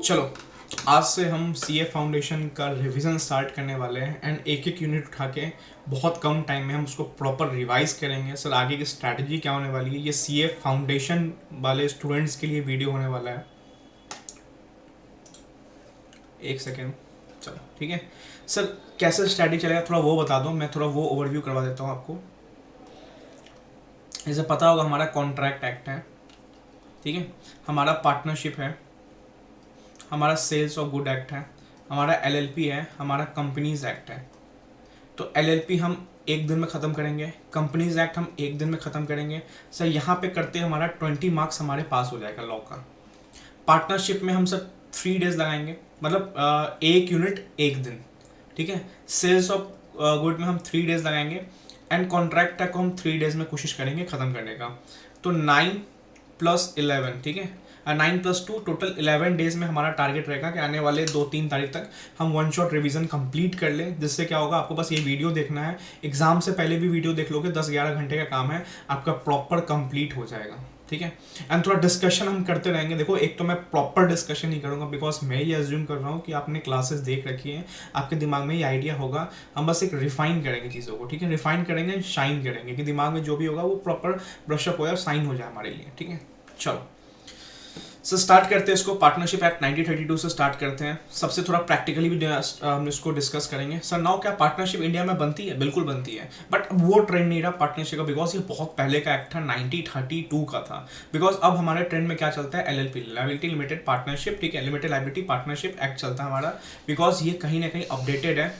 चलो आज से हम सीए फाउंडेशन का रिवीजन स्टार्ट करने वाले हैं एंड एक एक यूनिट उठा के बहुत कम टाइम में हम उसको प्रॉपर रिवाइज करेंगे। सर आगे की स्ट्रैटेजी क्या होने वाली है, ये सीए फाउंडेशन वाले स्टूडेंट्स के लिए वीडियो होने वाला है। एक सेकेंड, चलो ठीक है। सर कैसे स्ट्रैटेजी चलेगा थोड़ा वो बता दो, मैं थोड़ा वो ओवरव्यू करवा देता हूँ आपको। जैसे पता होगा हमारा कॉन्ट्रैक्ट एक्ट है, ठीक है, हमारा पार्टनरशिप है, हमारा सेल्स ऑफ गुड एक्ट है, हमारा एलएलपी है, हमारा कंपनीज एक्ट है। तो एलएलपी हम एक दिन में ख़त्म करेंगे, कंपनीज एक्ट हम एक दिन में ख़त्म करेंगे। सर यहाँ पे करते हमारा 20 मार्क्स हमारे पास हो जाएगा लॉ का। पार्टनरशिप में हम सर 3 डेज लगाएंगे, मतलब एक यूनिट एक दिन, ठीक है। सेल्स ऑफ गुड में हम 3 डेज लगाएंगे एंड कॉन्ट्रैक्ट को हम 3 डेज में कोशिश करेंगे ख़त्म करने का। तो 9 + 11, ठीक है, 9 + 2 टोटल 11 डेज में हमारा टारगेट रहेगा कि आने वाले 2-3 तारीख तक हम वन शॉट रिवीजन कंप्लीट कर लें। जिससे क्या होगा, आपको बस ये वीडियो देखना है, एग्जाम से पहले भी वीडियो देख लोगे, 10-11 घंटे का काम है, आपका प्रॉपर कंप्लीट हो जाएगा, ठीक है। एंड थोड़ा डिस्कशन हम करते रहेंगे। देखो एक तो मैं प्रॉपर डिस्कशन नहीं करूँगा बिकॉज मैं ये अज्यूम कर रहा हूँ कि आपने क्लासेस देख रखी है, आपके दिमाग में ये आइडिया होगा। हम बस एक रिफाइन करेंगे चीज़ों को, ठीक है, रिफाइन करेंगे, शाइन करेंगे कि दिमाग में जो भी होगा वो प्रॉपर ब्रशअप हो जाए, साइन हो जाए हमारे लिए, ठीक है। चलो सो स्टार्ट करते हैं इसको। पार्टनरशिप एक्ट 1932 से स्टार्ट करते हैं। सबसे थोड़ा प्रैक्टिकली भी हम इसको डिस्कस करेंगे। सर नाउ क्या पार्टनरशिप इंडिया में बनती है? बिल्कुल बनती है, बट वो ट्रेंड नहीं रहा पार्टनरशिप का बिकॉज ये बहुत पहले का एक्ट था, 1932 का था। बिकॉज अब हमारे ट्रेंड में क्या चलता है, एलएलपी, लायबिलिटी लिमिटेड पार्टनरशिप, ठीक है, लिमिटेड लायबिलिटी पार्टनरशिप एक्ट चलता है हमारा। बिकॉज ये कहीं ना कहीं अपडेटेड है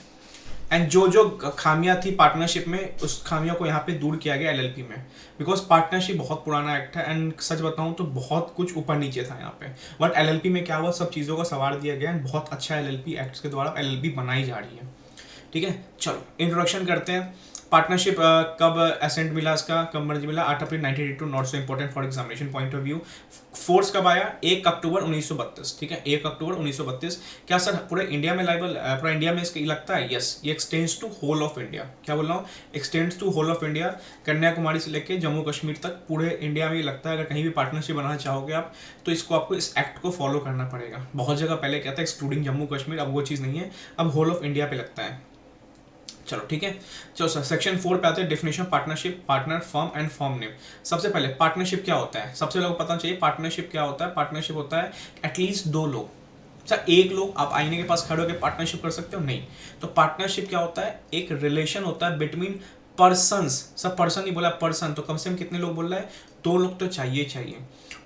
एंड जो जो खामियां थी पार्टनरशिप में, उस खामियों को यहाँ पे दूर किया गया एलएलपी में। बिकॉज पार्टनरशिप बहुत पुराना एक्ट है एंड सच बताऊँ तो बहुत कुछ ऊपर नीचे था यहाँ पे, बट एलएलपी में क्या हुआ, सब चीज़ों को संवार दिया गया एंड बहुत अच्छा एलएलपी एक्ट के द्वारा एलएलपी बनाई जा रही है, ठीक है। चलो इंट्रोडक्शन करते हैं। पार्टनरशिप कब एसेंट मिला, इसका कब मर्ज मिला? 8 अप्रैल 1982, not so important for examination point of view. Force कब आया? 1 अक्टूबर 1932, ठीक है, 1 अक्टूबर 1932। क्या सर पूरे इंडिया में लाइबल, पूरा इंडिया में इसका लगता है? यस, ये extends to whole of India. क्या बोल रहा हूँ? Extends to whole of India, Kanyakumari से लेकर जम्मू कश्मीर तक पूरे इंडिया में ये लगता है। अगर कहीं भी पार्टनरशिप बनाना चाहोगे आप तो इसको आपको इस एक्ट को फॉलो करना पड़ेगा। बहुत जगह पहले क्या था, एक्सक्लूडिंग जम्मू कश्मीर, अब वो चीज़ नहीं है, अब होल ऑफ इंडिया पे लगता है। चलो ठीक है। चलो सर सेक्शन 4 पे आते हैं, definition partnership, partner, firm and firm name. सबसे पहले पार्टनरशिप क्या होता है, सबसे लोगों को पता चाहिए पार्टनरशिप क्या होता है। पार्टनरशिप होता है एटलीस्ट 2 लोग। सर एक लोग आप आईने के पास खड़े होकर पार्टनरशिप कर सकते हो? नहीं। तो पार्टनरशिप क्या होता है, एक रिलेशन होता है बिटवीन पर्सन्स। सर पर्सन नहीं बोला, पर्सन, तो कम से कम कितने लोग बोल रहा है? 2 लोग तो चाहिए चाहिए।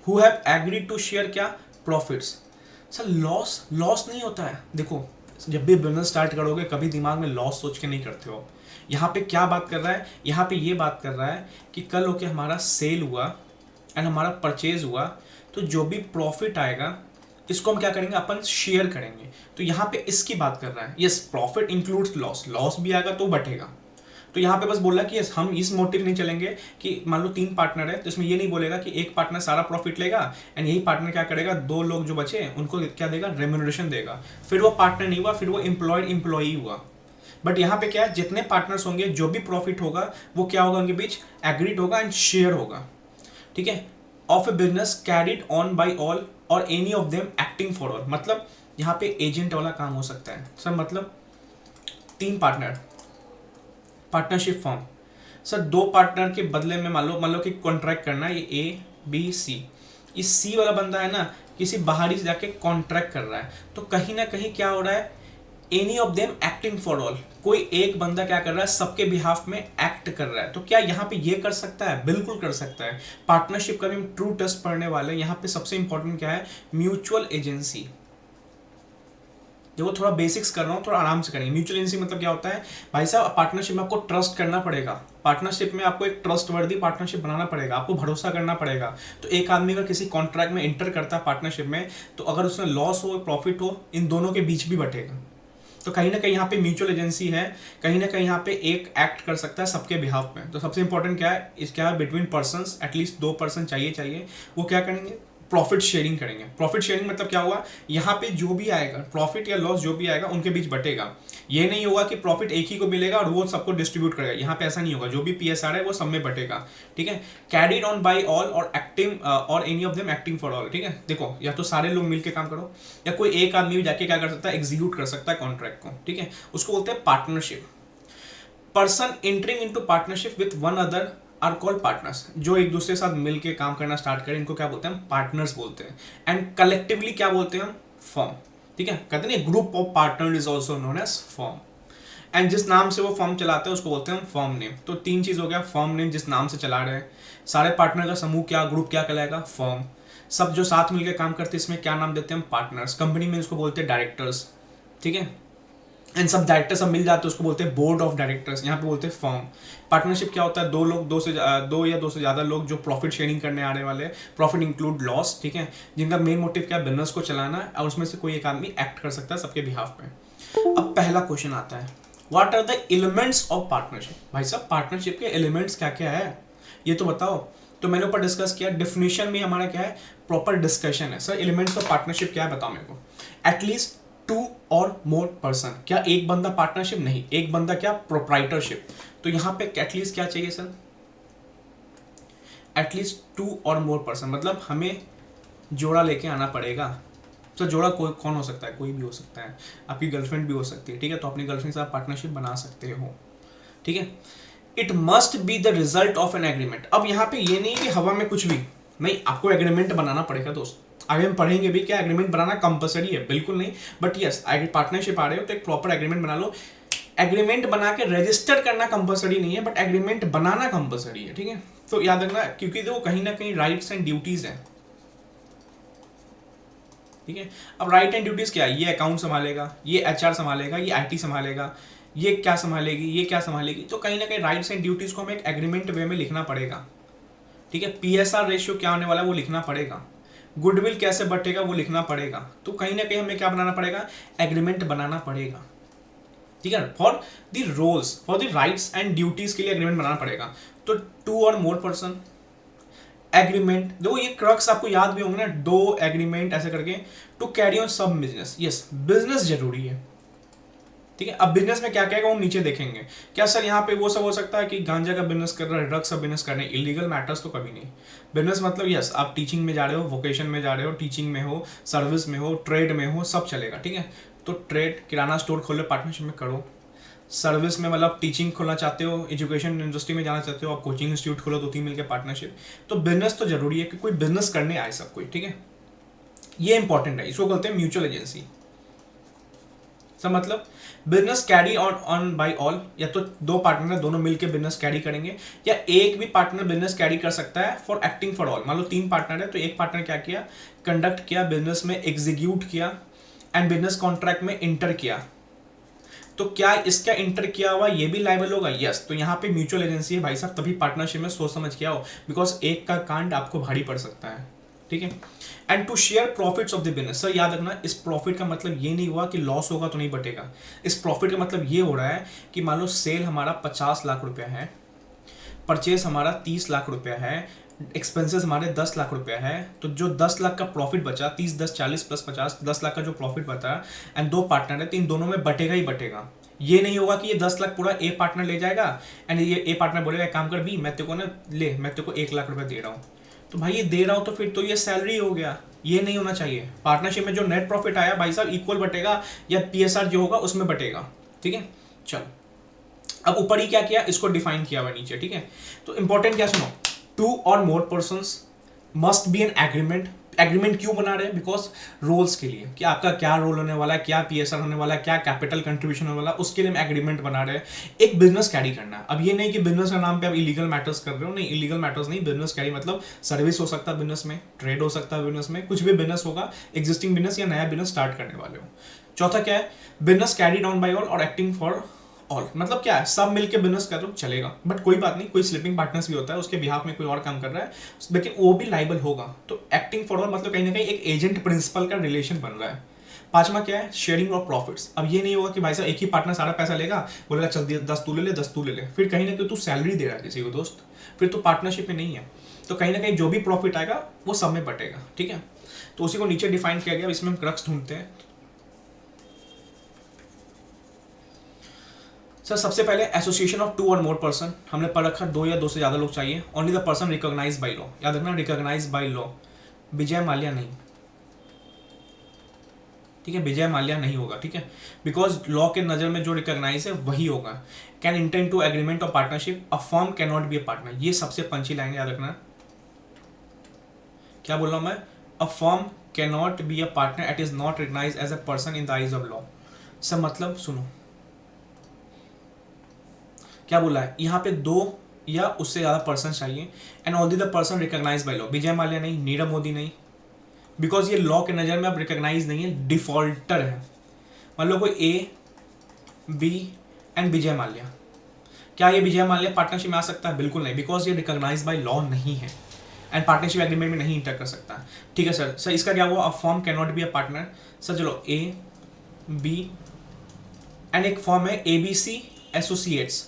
Who have agreed to share क्या, प्रॉफिट्स। सर लॉस, लॉस नहीं होता है। देखो जब भी बिजनेस स्टार्ट करोगे कभी दिमाग में लॉस सोच के नहीं करते हो। यहाँ पे क्या बात कर रहा है, यहाँ पे ये बात कर रहा है कि कल होके हमारा सेल हुआ एंड हमारा परचेज हुआ, तो जो भी प्रॉफिट आएगा इसको हम क्या करेंगे, अपन शेयर करेंगे। तो यहाँ पे इसकी बात कर रहा है। Yes, profit includes loss, loss भी आएगा तो बटेगा। तो यहाँ पे बस बोल रहा है कि हम इस मोटिव नहीं चलेंगे कि मान लो 3 पार्टनर है तो इसमें ये नहीं बोलेगा कि एक पार्टनर सारा प्रॉफिट लेगा एंड यही पार्टनर क्या करेगा, 2 लोग जो बचे उनको क्या देगा, रेम्यूनरेशन देगा। फिर वो पार्टनर नहीं हुआ, फिर वो एम्प्लॉय हुआ। बट यहाँ पे क्या है, जितने पार्टनर्स होंगे जो भी प्रॉफिट होगा वो क्या होगा, उनके बीच एग्रीड होगा एंड शेयर होगा, ठीक है। Of a business carried on by all or any of them acting for all. मतलब यहाँ पे एजेंट वाला काम हो सकता है सर। मतलब 3 partner, partnership form. Sir 2 partner के बदले में मान लो कि कॉन्ट्रैक्ट करना है, ये ए बी सी। इस सी वाला बंदा है ना, किसी बाहरी से जाके कॉन्ट्रैक्ट कर रहा है, तो कहीं ना कहीं क्या हो रहा है, any of them acting for all. कोई एक बंदा क्या कर रहा है, सबके बिहाफ में एक्ट कर रहा है। तो क्या यहाँ पे ये कर सकता है? बिल्कुल कर सकता है। पार्टनरशिप का भी हम ट्रू टेस्ट पढ़ने वाले हैं। यहाँ पे सबसे इंपॉर्टेंट क्या है, म्यूचुअल एजेंसी। देखो थोड़ा बेसिक्स कर रहा हूँ, थोड़ा आराम से करेंगे। म्यूचुअल एजेंसी मतलब क्या होता है भाई साहब, पार्टनरशिप में आपको ट्रस्ट करना पड़ेगा। पार्टनरशिप में आपको एक ट्रस्ट वर्दी पार्टनरशिप बनाना पड़ेगा, आपको भरोसा करना पड़ेगा। तो एक आदमी अगर किसी कॉन्ट्रैक्ट में इंटर करता है पार्टनरशिप में, तो अगर उसमें लॉस हो प्रॉफिट हो, इन दोनों के बीच भी बटेगा। तो कहीं ना कहीं यहाँ पे म्यूचुअल एजेंसी है, कहीं ना कहीं यहाँ पे एक एक्ट कर सकता है सबके बिहाफ में। तो सबसे इंपॉर्टेंट क्या है, इस क्या है, बिटवीन पर्सन्स, एटलीस्ट 2 पर्सन चाहिए चाहिए। वो क्या करेंगे, प्रॉफिट शेयरिंग करेंगे। प्रॉफिट शेयरिंग मतलब क्या हुआ, यहाँ पे जो भी आएगा प्रॉफिट या लॉस जो भी आएगा उनके बीच बटेगा। ये नहीं होगा कि प्रॉफिट एक ही को मिलेगा और वो सबको डिस्ट्रीब्यूट करेगा, यहाँ पे ऐसा नहीं होगा, जो भी पीएसआर है वो सब में बटेगा। ठीक है, कैरिड ऑन बाय ऑल और एक्टिंग और any of them acting for all. ठीक है, देखो या तो सारे लोग मिलकर काम करो या कोई एक आदमी भी जाके क्या कर सकता है, एग्जीक्यूट कर सकता है कॉन्ट्रैक्ट को। ठीक है, उसको बोलते हैं partnership. Person entering into partnership with one other are called partners. जो एक दूसरे के साथ मिलके काम करना स्टार्ट करें इनको क्या बोलते हैं, पार्टनर्स बोलते हैं। एंड कलेक्टिवली क्या बोलते हैं हम, फर्म। ठीक है, कहते हैं group of partner is also known as firm. And जिस नाम से वो फर्म चलाते हैं उसको बोलते हैं हम फर्म नेम। तो तीन चीज हो गया, फर्म नेम जिस नाम से चला रहे हैं, सारे पार्टनर का समूह क्या, ग्रुप क्या कहलाएगा, फर्म। सब जो साथ मिलकर काम करते हैं इसमें क्या नाम देते हैं हम, पार्टनर्स। कंपनी में इसको बोलते हैं डायरेक्टर्स। ठीक है, एंड सब डायरेक्टर सब मिल जाते हैं उसको बोलते हैं बोर्ड ऑफ डायरेक्टर्स, यहाँ पे बोलते हैं फर्म। पार्टनरशिप क्या होता है, दो लोग, दो या दो से ज़्यादा लोग जो प्रॉफिट शेयरिंग करने आने वाले, प्रॉफिट इंक्लूड लॉस। ठीक है, जिनका मेन मोटिव क्या है, बिजनेस को चलाना है और उसमें से कोई एक आदमी एक्ट कर सकता है सबके बिहाफ पे। अब पहला क्वेश्चन आता है, what are the elements of partnership. भाई साहब पार्टनरशिप के एलिमेंट्स क्या क्या है ये तो बताओ। तो मैंने ऊपर डिस्कस किया, डेफिनेशन में हमारा क्या है, प्रॉपर डिस्कशन है। सर एलिमेंट्स ऑफ पार्टनरशिप क्या है बताओ मेरे को। एटलीस्ट 2 और मोर पर्सन, क्या एक बंदा पार्टनरशिप, नहीं, एक बंदा क्या, प्रोप्राइटरशिप। तो यहां पे एटलीस्ट क्या चाहिए सर, एटलीस्ट 2 और मोर पर्सन, मतलब हमें जोड़ा लेके आना पड़ेगा। तो जोड़ा कोई कौन हो सकता है, कोई भी हो सकता है, आपकी गर्लफ्रेंड भी हो सकती है। ठीक है, तो अपनी गर्लफ्रेंड के साथ पार्टनरशिप बना सकते हो। ठीक है, it must be the result of an agreement. अब यहाँ पे ये नहीं कि हवा में कुछ भी नहीं, आपको एग्रीमेंट बनाना पड़ेगा दोस्त। आगे हम पढ़ेंगे भी क्या एग्रीमेंट बनाना कंपलसरी है, बिल्कुल नहीं, बट यस पार्टनरशिप आ रहे हो तो एक प्रॉपर एग्रीमेंट बना लो। एग्रीमेंट बना के रजिस्टर करना कंपलसरी नहीं है, बट एग्रीमेंट बनाना कंपलसरी है। ठीक है, तो याद रखना, क्योंकि वो कहीं ना कहीं राइट्स एंड ड्यूटीज हैं। ठीक है, अब राइट एंड ड्यूटीज क्या है, ये अकाउंट संभालेगा, ये एचआर संभालेगा, ये आईटी संभालेगा, ये क्या संभालेगी, ये क्या संभालेगी। तो कहीं ना कहीं राइट्स एंड ड्यूटीज को हमें एक एग्रीमेंट वे में लिखना पड़ेगा। ठीक है, पीएसआर रेशियो क्या होने वाला है वो लिखना पड़ेगा, गुडविल कैसे बटेगा वो लिखना पड़ेगा। तो कहीं ना कहीं हमें क्या बनाना पड़ेगा, एग्रीमेंट बनाना पड़ेगा। ठीक है, for the roles, for the rights and duties के लिए एग्रीमेंट बनाना पड़ेगा। तो 2 और मोर पर्सन, एग्रीमेंट, देखो ये क्रक्स आपको याद भी होंगे ना, 2 एग्रीमेंट ऐसे करके, टू कैरी ऑन सब बिजनेस। यस, बिजनेस जरूरी है। ठीक है, अब बिजनेस में क्या क्या है वो हम नीचे देखेंगे। क्या सर यहाँ पे वो सब हो सकता है कि गांजा का बिजनेस कर रहा है, ड्रग्स का बिजनेस कर रहे हैं, इलीगल मैटर्स तो कभी नहीं। बिजनेस मतलब यस, आप टीचिंग में जा रहे हो, वोकेशन में जा रहे हो, टीचिंग में हो, सर्विस में हो, ट्रेड में हो, सब चलेगा। ठीक है, तो ट्रेड, किराना स्टोर खोलो, पार्टनरशिप में करो। सर्विस में मतलब टीचिंग खोलना चाहते हो, एजुकेशन इंडस्ट्री में जाना चाहते हो, आप कोचिंग इंस्टीट्यूट खोलो, 2-3 मिलकर पार्टनरशिप। तो बिजनेस तो जरूरी है कि कोई बिजनेस करने आए सब कोई। ठीक है, ये इंपॉर्टेंट है, इसको बोलते हैं म्यूचुअल एजेंसी। सब मतलब business carry on by all, या तो 2 पार्टनर दोनों मिलकर बिजनेस कैरी करेंगे, या एक भी पार्टनर बिजनेस कैरी कर सकता है फॉर एक्टिंग फॉर ऑल। मान लो 3 पार्टनर है तो एक पार्टनर क्या किया, कंडक्ट किया, बिजनेस में एग्जीक्यूट किया एंड बिजनेस कॉन्ट्रैक्ट में इंटर किया। तो क्या इसका इंटर किया हुआ ये भी लायबल होगा, यस। तो यहाँ पे म्यूचुअल एजेंसी है भाई साहब, तभी पार्टनरशिप में सोच समझ के आओ, बिकॉज एक का कांड आपको भारी पड़ सकता है। ठीक है, and to share profits of the business. Sir याद रखना, इस प्रॉफिट का मतलब ये नहीं हुआ कि लॉस होगा तो नहीं बटेगा। इस प्रॉफिट का मतलब ये हो रहा है कि मान लो सेल हमारा 50 लाख रुपया है, परचेज हमारा 30 लाख रुपया है, एक्सपेंसेस हमारे 10 लाख रुपया है, तो जो 10 लाख का प्रॉफिट बचा, 30 10 40 प्लस 50, 10 लाख का जो प्रॉफिट बचा, एंड 2 पार्टनर है तो इन दोनों में बटेगा ही बटेगा। ये नहीं होगा कि ये 10 लाख पूरा ए पार्टनर ले जाएगा एंड ये ए पार्टनर बोलेगा काम कर भी, मैं तेरे को ना ले, मैं तेरे को 1 लाख रुपया दे रहा हूँ। तो भाई ये दे रहा हूँ तो फिर तो ये सैलरी हो गया, ये नहीं होना चाहिए। पार्टनरशिप में जो नेट प्रॉफिट आया भाई साहब इक्वल बटेगा, या पीएसआर जो होगा उसमें बटेगा। ठीक है, चलो अब ऊपर ही क्या किया, इसको डिफाइन किया हुआ नीचे। ठीक है, तो इंपॉर्टेंट क्या सुनो, 2 और more persons must be an agreement. Agreement क्यों बना रहे हैं, बिकॉज रोल्स के लिए, कि आपका क्या रोल होने वाला है, क्या पीएसआर होने वाला है, क्या कैपिटल कंट्रीब्यूशन होने वाला है, उसके लिए हम एग्रीमेंट बना रहे हैं। एक बिजनेस कैरी करना है। अब ये नहीं कि बिजनेस के नाम पे आप इलीगल मैटर्स कर रहे हो, नहीं, इलीगल मैटर्स नहीं, बिजनेस कैरी मतलब सर्विस हो सकता है बिजनेस में, ट्रेड हो सकता है बिजनेस में, कुछ भी बिजनेस होगा, एग्जिस्टिंग बिजनेस या नया बिजनेस स्टार्ट करने वाले हो। चौथा क्या है, business carry down by all और एक्टिंग फॉर ऑल। मतलब क्या है, सब मिलके बिजनेस कर लो चलेगा, बट कोई बात नहीं, कोई स्लिपिंग पार्टनर्स भी होता है, उसके बिहाफ में कोई और काम कर रहा है, लेकिन वो भी लाइबल होगा। तो एक्टिंग फॉर ऑल मतलब कहीं ना कहीं एक एजेंट प्रिंसिपल का रिलेशन बन रहा है। 5वां क्या है, शेयरिंग ऑफ प्रॉफिट्स। अब ये नहीं होगा कि भाई साहब एक ही पार्टनर सारा पैसा लेगा, बोलेगा चल 10 तू ले ले, 10 तू ले ले, फिर कहीं ना कहीं तू सैलरी दे रहा है किसी को दोस्त, फिर तो पार्टनरशिप में नहीं है। तो कहीं ना कहीं जो भी प्रॉफिट आएगा वो सब में बटेगा, ठीक है। तो उसी को नीचे डिफाइन किया गया, इसमें हम क्रक्स ढूंढते हैं। सर सबसे पहले एसोसिएशन ऑफ 2 और मोर पर्सन, हमने पढ़ रखा 2 या 2 से ज़्यादा लोग चाहिए। Only the person recognise by law, याद रखना recognise by law, Vijay Mallya नहीं, ठीक है, विजय माल्या नहीं होगा, ठीक है, बिकॉज लॉ के नज़र में जो रिकॉग्नाइज है वही होगा। Can intend to agreement of partnership, a firm can not be a partner, ये सबसे पंची लाइन याद रखना। क्या बोल रहा हूँ मैं, a firm can not be a partner, it is not recognise as a person in the eyes of law. सब मतलब सुनो क्या बोला है, यहाँ पे 2 या उससे ज़्यादा पर्सन चाहिए, and all the person recognise by law, Vijay Mallya नहीं, नीरव मोदी नहीं, बिकॉज ये लॉ के नज़र में अब रिकॉग्नाइज नहीं है, डिफॉल्टर है। मान लो कोई A B and Vijay Mallya, क्या ये विजय माल्या पार्टनरशिप में आ सकता है? बिल्कुल नहीं, बिकॉज ये रिकॉग्नाइज बाई लॉ नहीं है एंड पार्टनरशिप एग्रीमेंट में नहीं इंटर कर सकता, ठीक है सर। सर इसका क्या हुआ, a form can not be a partner. Sir चलो ए बी एंड एक फॉर्म है ए बी सी एसोसिएट्स,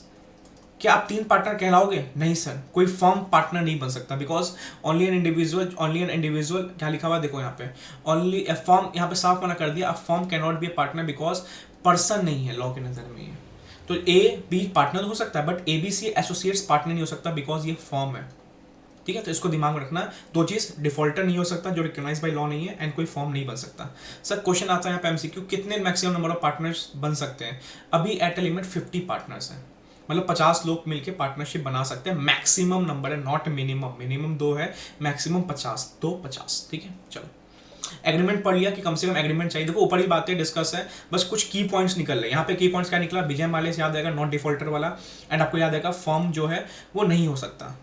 क्या आप 3 पार्टनर कहलाओगे? नहीं सर, कोई फर्म पार्टनर नहीं बन सकता, बिकॉज ओनली एन इंडिविजुअल, क्या लिखा हुआ देखो यहाँ पे, ओनली ए फर्म, यहाँ पे साफ मना कर दिया, अ firm can not be a partner because person नहीं है लॉ के नजर में ये। तो ए बी पार्टनर हो सकता है, but A B C associates partner नहीं हो सकता, बिकॉज ये फर्म है, ठीक है। तो इसको दिमाग में रखना, 2 चीज, डिफॉल्टर नहीं हो सकता जो रिकॉग्नाइज बाय लॉ नहीं है, एंड कोई फॉर्म नहीं बन सकता। सर क्वेश्चन आता है यहाँ पे एमसीक्यू, कितने मैक्सिमम नंबर ऑफ पार्टनर्स बन सकते हैं? अभी एट ए लिमिट 50 पार्टनर्स हैं, मतलब 50 लोग मिलकर पार्टनरशिप बना सकते हैं, मैक्सिमम नंबर है, नॉट मिनिमम, मिनिमम 2 है, मैक्सिमम 50, 2 50, ठीक है। चलो एग्रीमेंट पढ़ लिया कि कम से कम एग्रीमेंट चाहिए, देखो ऊपर ही बातें डिस्कस है, बस कुछ की पॉइंट्स निकल रहे हैं। यहाँ पे की पॉइंट्स क्या निकला, विजय माल्या से याद आएगा नॉट डिफॉल्टर वाला, एंड आपको याद आएगा फॉर्म जो है वो नहीं हो सकता।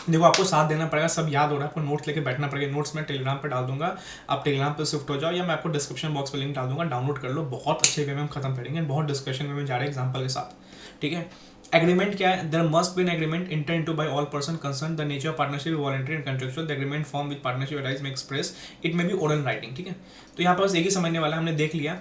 देखो आपको साथ देना पड़ेगा, सब याद हो रहा है, आपको नोट्स लेके बैठना पड़ेगा। नोट्स मैं टेलीग्राम पे डाल दूंगा, आप टेलीग्राम पे शिफ्ट हो जाओ, या मैं आपको डिस्क्रिप्शन बॉक्स पे लिंक डाल दूंगा, डाउनलोड कर लो। बहुत अच्छे वे में हम खत्म करेंगे, बहुत डिस्कशन में जा रहे हैं एग्जाम्पल के साथ, ठीक है। एग्रीमेंट क्या है, there must be an agreement entered to by all person concern, the nature of partnership voluntary and contractual, the agreement form with partnership arise may express, it may be oral writing, ठीक है। तो यहाँ पर बस एक ही समझने वाला, हमने देख लिया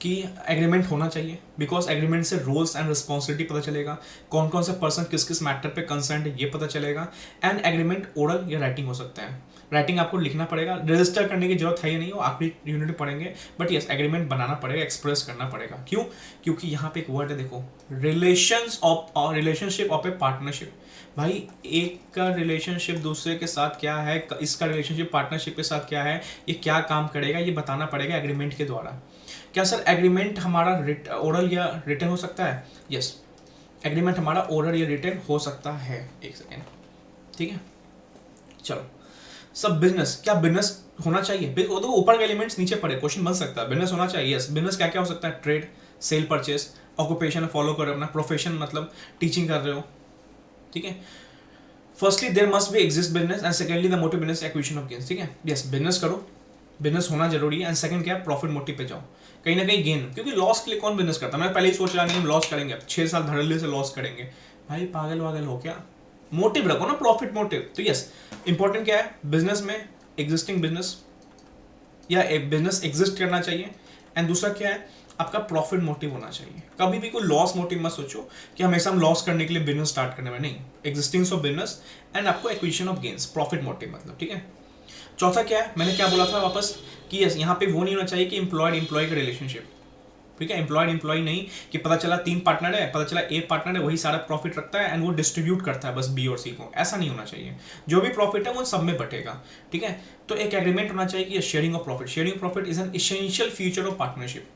कि एग्रीमेंट होना चाहिए, बिकॉज एग्रीमेंट से रोल्स एंड रिस्पॉन्सिबिलिटी पता चलेगा, कौन कौन से पर्सन किस किस मैटर पे कंसर्न है ये पता चलेगा, एंड एग्रीमेंट ओरल या राइटिंग हो सकता है। राइटिंग आपको लिखना पड़ेगा, रजिस्टर करने की जरूरत है ही नहीं, वो आखिरी यूनिट पढ़ेंगे, बट यस एग्रीमेंट बनाना पड़ेगा, एक्सप्रेस करना पड़ेगा। क्यों? क्योंकि यहाँ पे एक वर्ड है देखो, रिलेशनशिप ऑफ ए पार्टनरशिप। भाई एक का रिलेशनशिप दूसरे के साथ क्या है, इसका रिलेशनशिप पार्टनरशिप के साथ क्या है, ये क्या काम करेगा, ये बताना पड़ेगा एग्रीमेंट के द्वारा। क्या सर एग्रीमेंट हमारा ओरल या रिटन हो सकता है? यस एग्रीमेंट हमारा ओरल या रिटन हो सकता है। एक सेकेंड, ठीक है। चलो सब बिजनेस, क्या बिजनेस होना चाहिए? तो ऊपर के एलिमेंट्स नीचे पड़े, क्वेश्चन बन सकता है, बिजनेस होना चाहिए। यस बिजनेस क्या क्या हो सकता है? Trade, sale, purchase, occupation follow करो अपना, प्रोफेशन मतलब टीचिंग कर रहे हो, ठीक है। Firstly there must be exist business, and secondly the motive business acquisition of gains, ठीक है। यस बिजनेस करो, बिजनेस होना जरूरी है, एंड सेकंड क्या है, प्रॉफिट मोटिव पे जाओ, कहीं ना कहीं गेन, क्योंकि लॉस के लिए कौन बिजनेस करता है? मैं पहले ही सोच रहा नहीं हम लॉस करेंगे, अब 6 साल धड़ल्ले से लॉस करेंगे, भाई पागल वागल हो क्या? मोटिव रखो ना, प्रॉफिट मोटिव। तो यस इंपॉर्टेंट क्या है बिजनेस में, एग्जिस्टिंग बिजनेस या बिजनेस एग्जिस्ट करना चाहिए, एंड दूसरा क्या है आपका प्रॉफिट मोटिव होना चाहिए। कभी भी कोई लॉस मोटिव मत सोचो कि हमेशा हम लॉस करने के लिए बिजनेस स्टार्ट करने में, नहीं, एग्जिस्टिंग ऑफ बिजनेस एंड आपको acquisition of gains, profit motive मतलब, ठीक है। चौथा क्या है, मैंने क्या बोला था वापस कि यस यहाँ पे वो नहीं होना चाहिए कि एम्प्लॉय का रिलेशनशिप, ठीक है। एम्प्लॉय नहीं कि पता चला 3 पार्टनर है, पता चला एक पार्टनर है वही सारा प्रॉफिट रखता है एंड वो डिस्ट्रीब्यूट करता है बस बी और सी को, ऐसा नहीं होना चाहिए। जो भी प्रॉफिट है वो सब में बटेगा, ठीक है। तो एक एग्रीमेंट होना चाहिए कि sharing of profit, sharing of profit is an essential feature of partnership.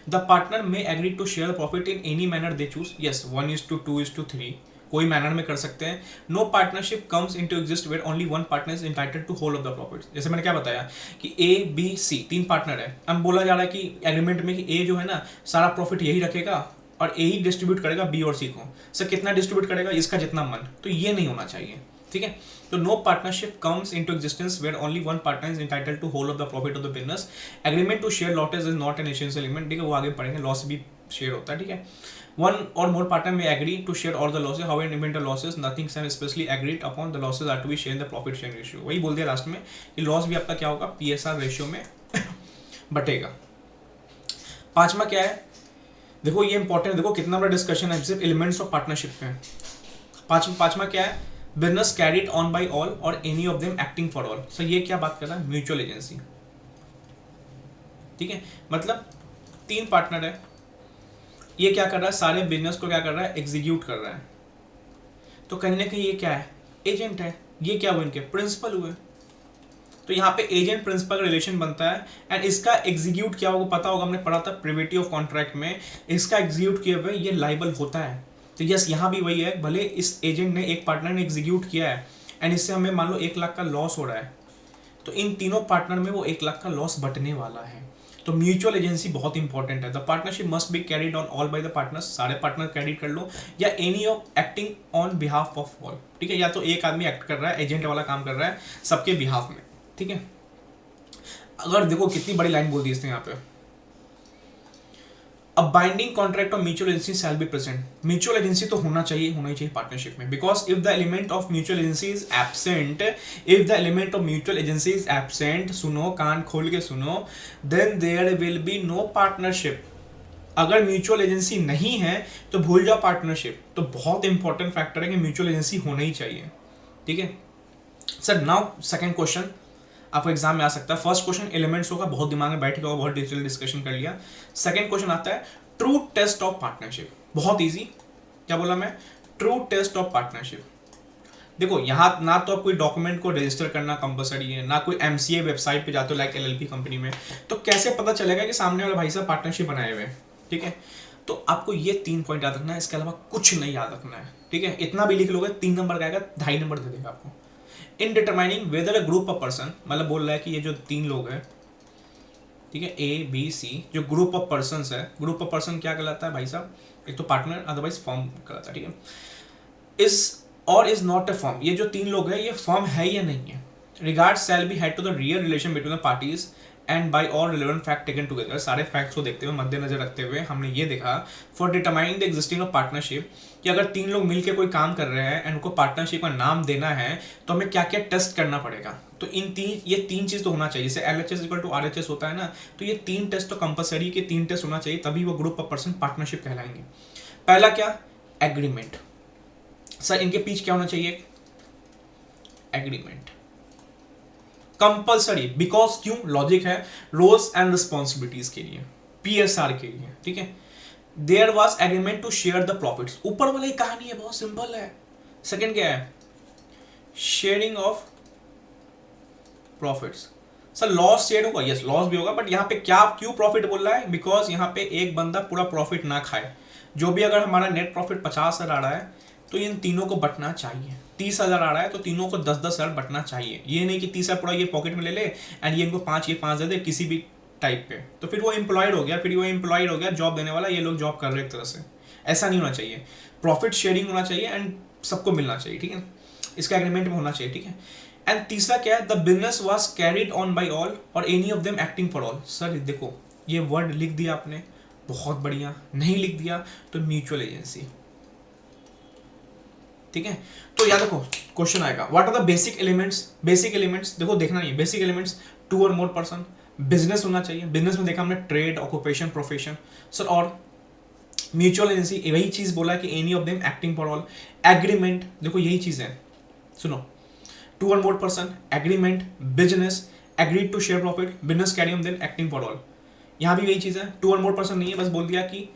The partner may agree to share profit in any manner they choose, yes 1:2:3 कोई मैनर में कर सकते हैं। No partnership comes into exist where only one partner is entitled to whole of the profit. जैसे मैंने क्या बताया कि ए बी सी 3 पार्टनर है, अब बोला जा रहा है कि एग्रीमेंट में कि ए जो है ना सारा प्रॉफिट यही रखेगा और ए ही डिस्ट्रीब्यूट करेगा बी और सी को। सर कितना डिस्ट्रीब्यूट करेगा? इसका जितना मन, तो ये नहीं होना चाहिए, ठीक है। तो no partnership comes into existence where only one partner is entitled to whole of the profit of the business. Agreement to share losses is not an essential element, ठीक है, वो आगे पढ़ेंगे, लॉस भी शेयर होता है, ठीक है। One or more partner may agree to share all the losses. However, in event of losses, nothing is especially agreed upon. The losses are to be shared in the profit sharing ratio. वही बोल दिया last में कि loss भी आपका क्या होगा, PSR ratio में बटेगा। पांचवा क्या है, देखो ये इंपॉर्टेंट है, देखो कितना बड़ा डिस्कशन है सिर्फ एलिमेंट्स ऑफ पार्टनरशिप पे। पांचवा क्या है, business carried on by all or any of them acting for all. Sir ये क्या बात कर रहा है, म्यूचुअल एजेंसी, ठीक है, मतलब 3 पार्टनर है, ये क्या कर रहा है, सारे बिजनेस को क्या कर रहा है, एग्जीक्यूट कर रहा है, तो कहीं ना कहीं ये क्या है, एजेंट है, ये क्या हुए, इनके प्रिंसिपल हुए, तो यहाँ पे एजेंट प्रिंसिपल का रिलेशन बनता है। एंड इसका एग्जीक्यूट क्या होगा पता होगा, हमने पढ़ा था प्रिविटी ऑफ कॉन्ट्रैक्ट में, इसका एग्जीक्यूट किए हुए ये लाइबल होता है। तो यस यहाँ भी वही है, भले इस एजेंट ने, एक पार्टनर ने एग्जीक्यूट किया है एंड इससे हमें मान लो 1 लाख का लॉस हो रहा है, तो इन तीनों पार्टनर में वो 1 लाख का लॉस बटने वाला है। तो म्यूचुअल एजेंसी बहुत इंपॉर्टेंट है। The partnership must be carried on all by the partners, सारे पार्टनर कैरिड कर लो, या any of acting on behalf of all, ठीक है, या तो एक आदमी एक्ट कर रहा है, एजेंट वाला काम कर रहा है सबके बिहाफ में, ठीक है। अगर देखो कितनी बड़ी लाइन बोल दी इसने यहाँ पे, a binding contract of mutual agency shall be present, mutual agency तो होना ही चाहिए पार्टनरशिप में, because if the element of mutual agency is absent, if the element of mutual agency is absent, सुनो कान खोल के सुनो, then there will be no partnership. अगर म्यूचुअल एजेंसी नहीं है तो भूल जाओ पार्टनरशिप। तो बहुत इंपॉर्टेंट फैक्टर है कि म्यूचुअल एजेंसी होना ही चाहिए, ठीक है। सर नाउ सेकंड क्वेश्चन आपको एग्जाम में आ सकता है। फर्स्ट क्वेश्चन एलिमेंट्स होगा, बहुत दिमाग में बैठ गया, बहुत डिटेल डिस्कशन कर लिया। सेकंड क्वेश्चन आता है ट्रू टेस्ट ऑफ पार्टनरशिप, बहुत इजी, क्या बोला मैं, ट्रू टेस्ट ऑफ पार्टनरशिप। देखो यहाँ ना तो आप कोई डॉक्यूमेंट को रजिस्टर करना कंपलसरी है, ना कोई एमसीए वेबसाइट पे जाते हो लाइक एलएलपी कंपनी में, तो कैसे पता चलेगा कि सामने वाला भाई साहब पार्टनरशिप बनाए हुए, ठीक है। तो आपको ये 3 पॉइंट याद रखना है, इसके अलावा कुछ नहीं याद रखना है, ठीक है। इतना भी लिख लोगे 3 नंबर का आएगा, 2.5 नंबर दे देगा आपको। In determining weather a group of person, मतलब बोल रहा है कि ये जो 3 लोग हैं, ठीक है, ए बी सी, जो ग्रुप ऑफ पर्सन है, ग्रुप ऑफ पर्सन क्या कहलाता है भाई साहब, एक तो पार्टनर अदरवाइज फॉर्म कहलाता है, ठीक है। इज नॉट अ फॉर्म, ये जो 3 लोग हैं ये फॉर्म है या नहीं है। Regard shall be had to the real relation between the parties and by all relevant fact taken together, सारे फैक्ट्स को देखते हुए, मद्देनजर रखते हुए हमने ये देखा for determining the existing of partnership, कि अगर 3 लोग मिलकर कोई काम कर रहे हैं एंड उनको पार्टनरशिप का नाम देना है तो हमें क्या क्या टेस्ट करना पड़ेगा। तो ये तीन चीज तो होना चाहिए, जैसे LHS इक्वल टू RHS होता है ना, तो ये 3 टेस्ट तो कंपलसरी के 3 टेस्ट होना चाहिए, तभी वो ग्रुप ऑफ पर्सन पार्टनरशिप कहलाएंगे। पहला क्या, एग्रीमेंट। सर इनके बीच क्या होना चाहिए, एग्रीमेंट कंपलसरी, बिकॉज क्यों, लॉजिक है, रोल्स एंड रिस्पॉन्सिबिलिटीज के लिए, PSR के लिए, ठीक है। There was agreement to share the profits, ऊपर वाली कहानी है, बहुत सिंपल है। सेकंड क्या है, sharing of profits. Sir loss share होगा, यस लॉस भी होगा, बट यहाँ पे क्या क्यों प्रॉफिट बोल रहा है, बिकॉज यहाँ पे एक बंदा पूरा प्रॉफिट ना खाए, जो भी अगर हमारा नेट प्रॉफिट 50,000 आ रहा है तो इन तीनों को बटना चाहिए, 30,000 आ रहा है तो तीनों को 10,000 बटना चाहिए। ये नहीं कि 30,000 पूरा ये पॉकेट में ले ले एंड ये इनको 5 दे दे किसी भी टाइप पे, तो फिर वो एम्प्लॉयड हो गया, फिर वो एम्प्लॉयड हो गया जॉब देने वाला, ये लोग जॉब कर रहे एक तरह से, ऐसा नहीं होना चाहिए। प्रॉफिट शेयरिंग होना चाहिए एंड सबको मिलना चाहिए, ठीक है, इसका एग्रीमेंट में होना चाहिए, ठीक है। एंड तीसरा क्या है, the business was carried on by all or any of them acting for all. Sir देखो ये वर्ड लिख दिया आपने, बहुत बढ़िया, नहीं लिख दिया तो म्यूचुअल एजेंसी, ठीक है। तो याद रखो क्वेश्चन आएगा, what are the basic elements, basic elements देखो देखना नहीं है, बेसिक एलिमेंट्स 2 और मोर पर्सन, बिजनेस होना चाहिए, बिजनेस में देखा हमने ट्रेड, ऑक्यूपेशन, प्रोफेशन, सर और म्यूचुअल एजेंसी वही चीज बोला कि any of them acting for all. Agreement देखो यही चीज है, सुनो 2 और more person, agreement, business, agreed to share profit, business carry on them acting for all, यहाँ भी वही चीज है, 2 और मोर पर्सन नहीं है, बस बोल दिया कि